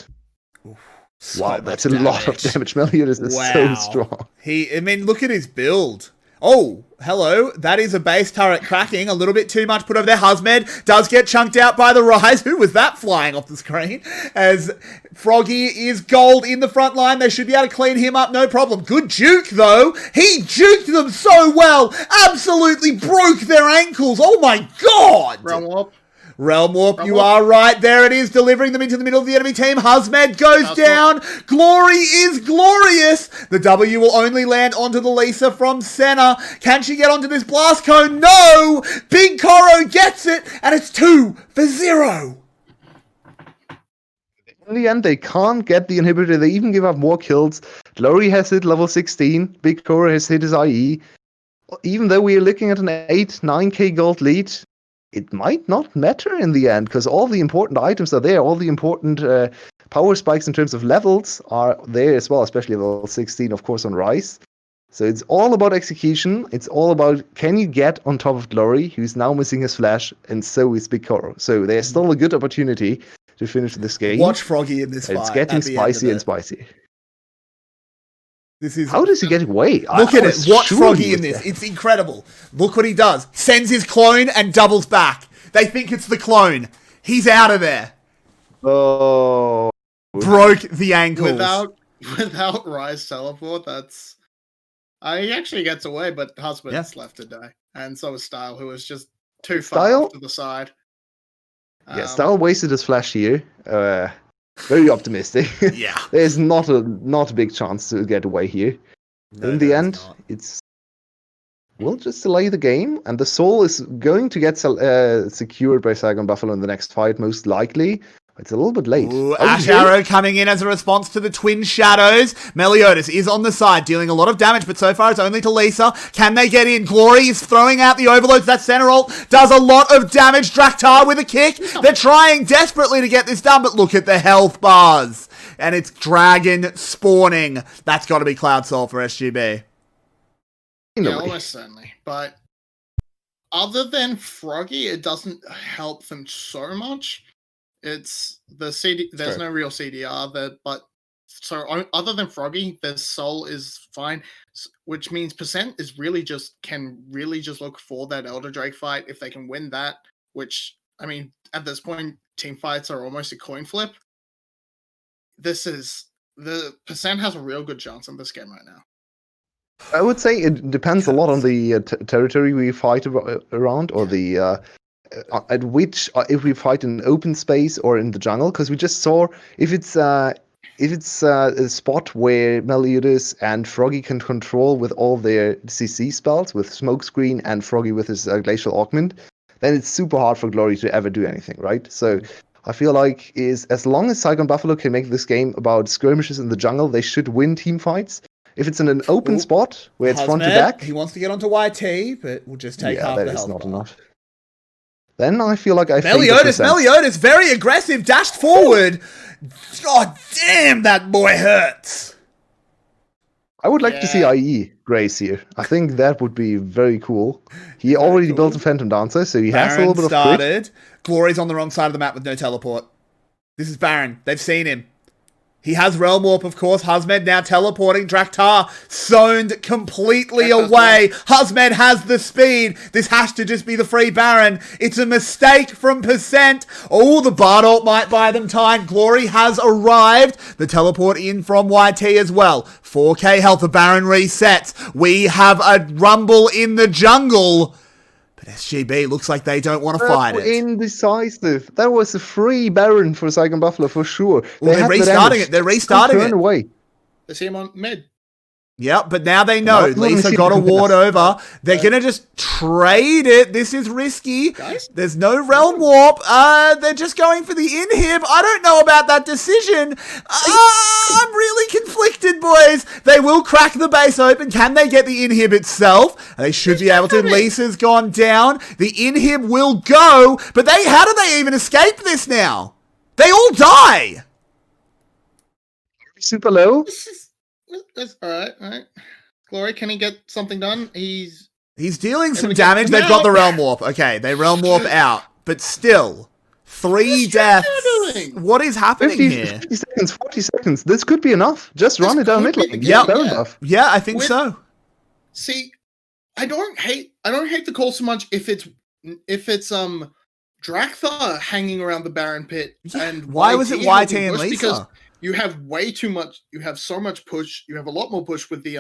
Speaker 1: So
Speaker 3: wow, that's a lot of damage. Meliodas is so strong.
Speaker 1: I mean, look at his build. Oh, hello. That is a base turret cracking. A little bit too much put over there. Husmed does get chunked out by the Rise. Who was that flying off the screen? As Froggy is gold in the front line. They should be able to clean him up, no problem. Good juke, though. He juked them so well. Absolutely broke their ankles. Oh, my God. Realm Warp, you are right. There it is, delivering them into the middle of the enemy team. Husmed goes down. Glory is glorious. The W will only land onto the Lisa from Senna. Can she get onto this blast cone? No! Big Koro gets it, and it's 2-0.
Speaker 3: In the end, they can't get the inhibitor. They even give up more kills. Glory has hit level 16. Big Koro has hit his IE. Even though we are looking at an 8-9k gold lead, it might not matter in the end, because all the important items are there. All the important power spikes in terms of levels are there as well, especially level 16, of course, on Rise. So it's all about execution. It's all about, can you get on top of Glory, who's now missing his flash, and so is Big Koro. So there's still a good opportunity to finish this game.
Speaker 1: Watch Froggy in this fight.
Speaker 3: It's getting spicy and spicy.
Speaker 1: This is
Speaker 3: How does he get away?
Speaker 1: Look at it. Watch Froggy in this. It's incredible. Look what he does. Sends his clone and doubles back. They think it's the clone. He's out of there.
Speaker 3: Oh.
Speaker 1: Broke the ankles.
Speaker 2: Without Rise teleport, that's... he actually gets away, but Husband's left to die. And so is Style, who was just too far off to the side.
Speaker 3: Style wasted his flash here. Very optimistic.
Speaker 1: Yeah.
Speaker 3: There's not a big chance to get away here. No, in the end, we'll just delay the game, and the soul is going to get secured by 𝗬𝗏𝗏𝗏 in the next fight, most likely. It's a little bit late.
Speaker 1: Ooh, Ash Arrow coming in as a response to the Twin Shadows. Meliodas is on the side, dealing a lot of damage, but so far it's only to Lisa. Can they get in? Glory is throwing out the overloads. That center ult does a lot of damage. 𝗏𝗏𝗏 with a kick. They're trying desperately to get this done, but look at the health bars. And it's Dragon spawning. That's got to be 𝗬𝗏𝗏𝗏 for SGB.
Speaker 2: Yeah, almost certainly. But other than Froggy, it doesn't help them so much. It's the CD. There's no real CDR there, but so other than Froggy, their soul is fine, which means percent is can really just look for that Elder Drake fight. If they can win that, which I mean, at this point, team fights are almost a coin flip. The percent has a real good chance in this game right now.
Speaker 3: I would say it depends a lot on the territory we fight around, or the at which if we fight in open space or in the jungle, because we just saw if it's a spot where Meliodas and Froggy can control with all their CC spells, with Smokescreen and Froggy with his Glacial Augment, then it's super hard for Glory to ever do anything, right? So I feel like as long as 𝗬𝗏𝗏𝗏 can make this game about skirmishes in the jungle, they should win team fights. If it's in an open spot where it's front to back,
Speaker 1: he wants to get onto YT, but we'll just take half the health.
Speaker 3: That is not enough. then I feel like I favor
Speaker 1: 𝗕𝘂𝗧𝗏,
Speaker 3: percent.
Speaker 1: 𝗕𝘂𝗧𝗏, very aggressive, dashed forward. God damn, that boy hurts.
Speaker 3: I would like to see IE Grace here. I think that would be very cool. He already built a Phantom Dancer, so he has a little bit of crit.
Speaker 1: started. Glory's on the wrong side of the map with no teleport. This is Baron. They've seen him. He has Realm Warp, of course. 𝗲𝗲 now teleporting. 𝗕𝘂𝗃 zoned completely away. 𝗲𝗲 has the speed. This has to just be the free Baron. It's a mistake from %. Oh, the Bard ult might buy them time. Glory has arrived. The teleport in from YT as well. 4k health. The Baron resets. We have a rumble in the jungle. But SGB looks like they don't want to fight it.
Speaker 3: Indecisive. That was a free Baron for 𝗬𝗏𝗶𝗴 for sure.
Speaker 1: Well, they're restarting it. They're restarting it.
Speaker 3: Away.
Speaker 2: They see him on mid.
Speaker 1: Yep, but now they know. Lisa got a ward over. They're going to just trade it. This is risky.
Speaker 2: Guys?
Speaker 1: There's no Realm Warp. They're just going for the inhib. I don't know about that decision. I'm really conflicted, boys. They will crack the base open. Can they get the inhib itself? They should be able to. Lisa's gone down. The inhib will go. But how do they even escape this now? They all die.
Speaker 3: Super low.
Speaker 2: That's all right. Glory, can he get something done? He's
Speaker 1: dealing some damage. They've got the Realm Warp. Okay, they Realm Warp out. But still, 3 deaths. What is happening
Speaker 3: 50 seconds, 40 seconds. This could be enough. Just run it down mid lane.
Speaker 1: Yeah, I think so.
Speaker 2: See, I don't hate the call so much if it's 𝗕𝘂𝗃 hanging around the Baron pit and
Speaker 1: why was it YT and Lisa?
Speaker 2: Because you have way too much. You have so much push. You have a lot more push with the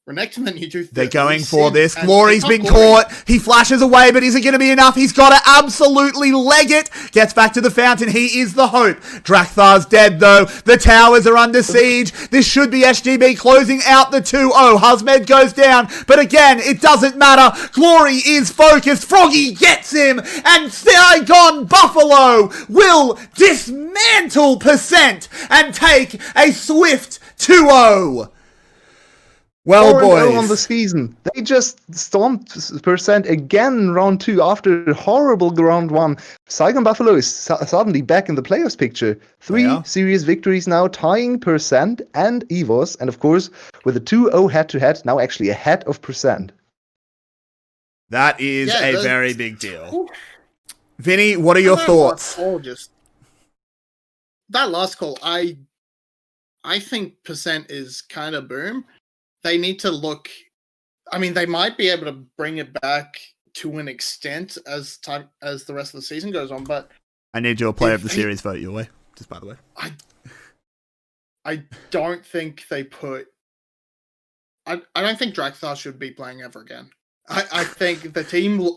Speaker 2: Renekton than you do.
Speaker 1: They're going for this. Glory's been caught. He flashes away, but is it going to be enough? He's got to absolutely leg it. Gets back to the fountain. He is the hope. 𝗕𝘂𝗃's dead, though. The towers are under siege. This should be SGB closing out the 2-0. 𝗲𝗲 goes down, but again, it doesn't matter. Glory is focused. Froggy gets him, and 𝗬𝗏𝗏𝗏 will dismantle % and take a swift 2-0. Well, boys,
Speaker 3: on the season, they just stomped % again round 2 after a horrible round 1. 𝗬𝗏𝗏𝗏 is suddenly back in the playoffs picture. 3 serious victories now, tying % and EVOS, and of course, with a 2-0 head-to-head, now actually ahead of %.
Speaker 1: That is a very big deal. Vinny, what are your thoughts?
Speaker 2: That last call, I think % is kind of boom. They need to look. I mean, they might be able to bring it back to an extent as the rest of the season goes on. But
Speaker 1: I need your player of the series vote, Yulwei. Just by the way,
Speaker 2: I don't think they put. I don't think 𝗕𝘂𝗃 should be playing ever again. I think the team.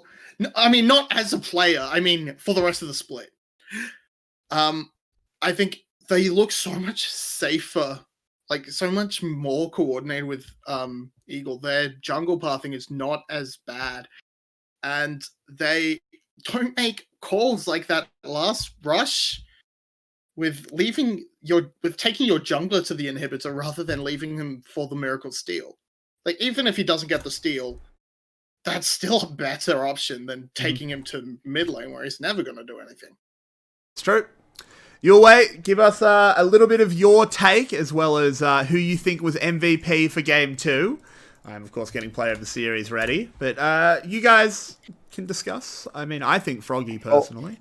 Speaker 2: I mean, not as a player. I mean, for the rest of the split. I think they look so much safer. Like, so much more coordinated with Eagle. Their jungle pathing is not as bad. And they don't make calls like that last rush with taking your jungler to the inhibitor rather than leaving him for the miracle steal. Like, even if he doesn't get the steal, that's still a better option than taking him to mid lane where he's never going to do anything.
Speaker 1: It's true. Yulwei, give us a little bit of your take, as well as who you think was MVP for Game 2. I'm, of course, getting player of the series ready. But you guys can discuss. I mean, I think Froggy, personally.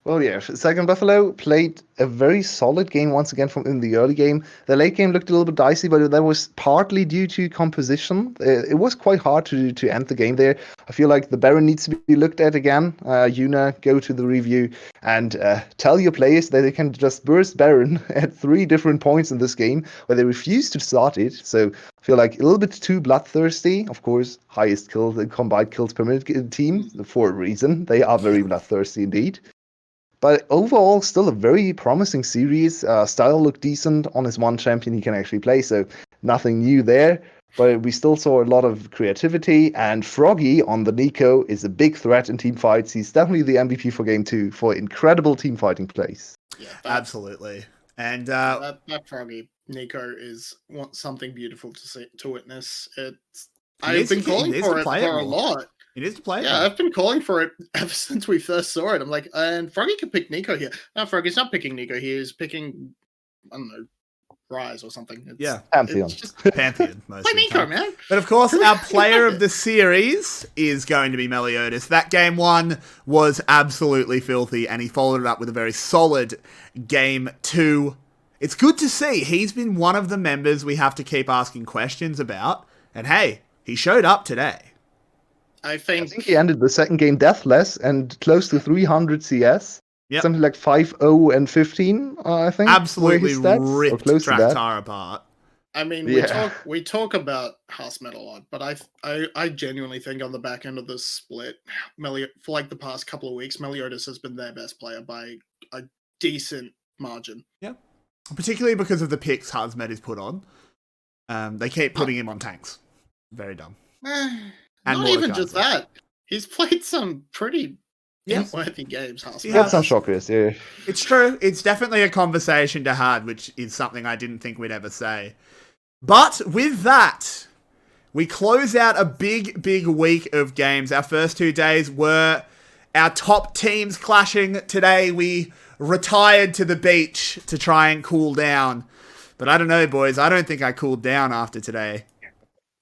Speaker 3: Well, yeah, 𝗬𝗏𝗏𝗏 played a very solid game once again from in the early game. The late game looked a little bit dicey, but that was partly due to composition. It was quite hard to end the game there. I feel like the Baron needs to be looked at again. Yuna, go to the review and tell your players that they can just burst Baron at 3 different points in this game where they refuse to start it. So I feel like a little bit too bloodthirsty. Of course, highest combined kills per minute team for a reason. They are very bloodthirsty indeed. But overall, still a very promising series. Style looked decent on his one champion he can actually play, so nothing new there. But we still saw a lot of creativity, and Froggy on the Neeko is a big threat in team fights. He's definitely the MVP for Game 2 for incredible team fighting plays.
Speaker 2: Yeah,
Speaker 1: absolutely. And
Speaker 2: that Froggy Neeko is something beautiful to witness. I've been calling for it for a lot.
Speaker 1: It is to play.
Speaker 2: Yeah, I've been calling for it ever since we first saw it. I'm like, and Froggy could pick Nico here. No, Froggy's not picking Nico here. He's picking, I don't know, Rise or something.
Speaker 3: Pantheon.
Speaker 2: It's just,
Speaker 1: Pantheon. Most
Speaker 2: play
Speaker 1: of the
Speaker 2: Nico,
Speaker 1: time.
Speaker 2: man.
Speaker 1: But of course, our player of the series is going to be 𝗕𝗂𝗍𝗃. That game 1 was absolutely filthy, and he followed it up with a very solid game 2. It's good to see. He's been one of the members we have to keep asking questions about. And hey, he showed up today.
Speaker 2: I think
Speaker 3: he ended the second game deathless and close to 300 CS.
Speaker 1: Yep.
Speaker 3: Something like 5-0 and 15, I think.
Speaker 1: Absolutely
Speaker 3: were his stats, or
Speaker 1: ripped
Speaker 3: close to that.
Speaker 1: દ્રાક્ષ apart.
Speaker 2: I mean, we talk about 𝗲𝗻 a lot, but I genuinely think on the back end of this split, for like the past couple of weeks, 𝗕𝗂𝗍𝗃 has been their best player by a decent margin.
Speaker 1: Yeah, particularly because of the picks 𝗲𝗻 is put on. They keep putting him on tanks. Very dumb. And
Speaker 2: not even just that. He's played some pretty worthy games.
Speaker 3: He had some shockers, yeah.
Speaker 1: It's true. It's definitely a conversation to have, which is something I didn't think we'd ever say. But with that, we close out a big, big week of games. Our first 2 days were our top teams clashing. Today we retired to the beach to try and cool down. But I don't know, boys. I don't think I cooled down after today.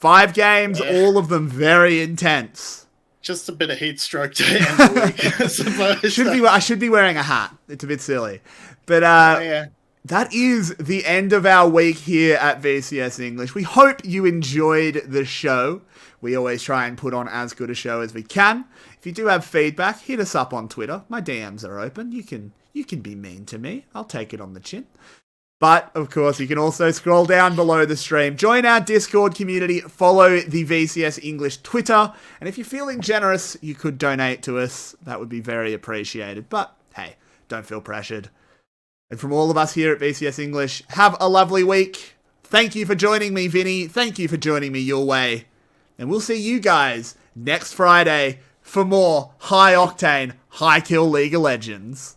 Speaker 1: 5 games, all of them very intense.
Speaker 2: Just a bit of heat stroke to end the week, I suppose.
Speaker 1: I should be wearing a hat. It's a bit silly. But that is the end of our week here at VCS English. We hope you enjoyed the show. We always try and put on as good a show as we can. If you do have feedback, hit us up on Twitter. My DMs are open. You can be mean to me. I'll take it on the chin. But, of course, you can also scroll down below the stream, join our Discord community, follow the VCS English Twitter, and if you're feeling generous, you could donate to us. That would be very appreciated. But, hey, don't feel pressured. And from all of us here at VCS English, have a lovely week. Thank you for joining me, Vinny. Thank you for joining me, Yulwei. And we'll see you guys next Friday for more high-octane, high-kill League of Legends.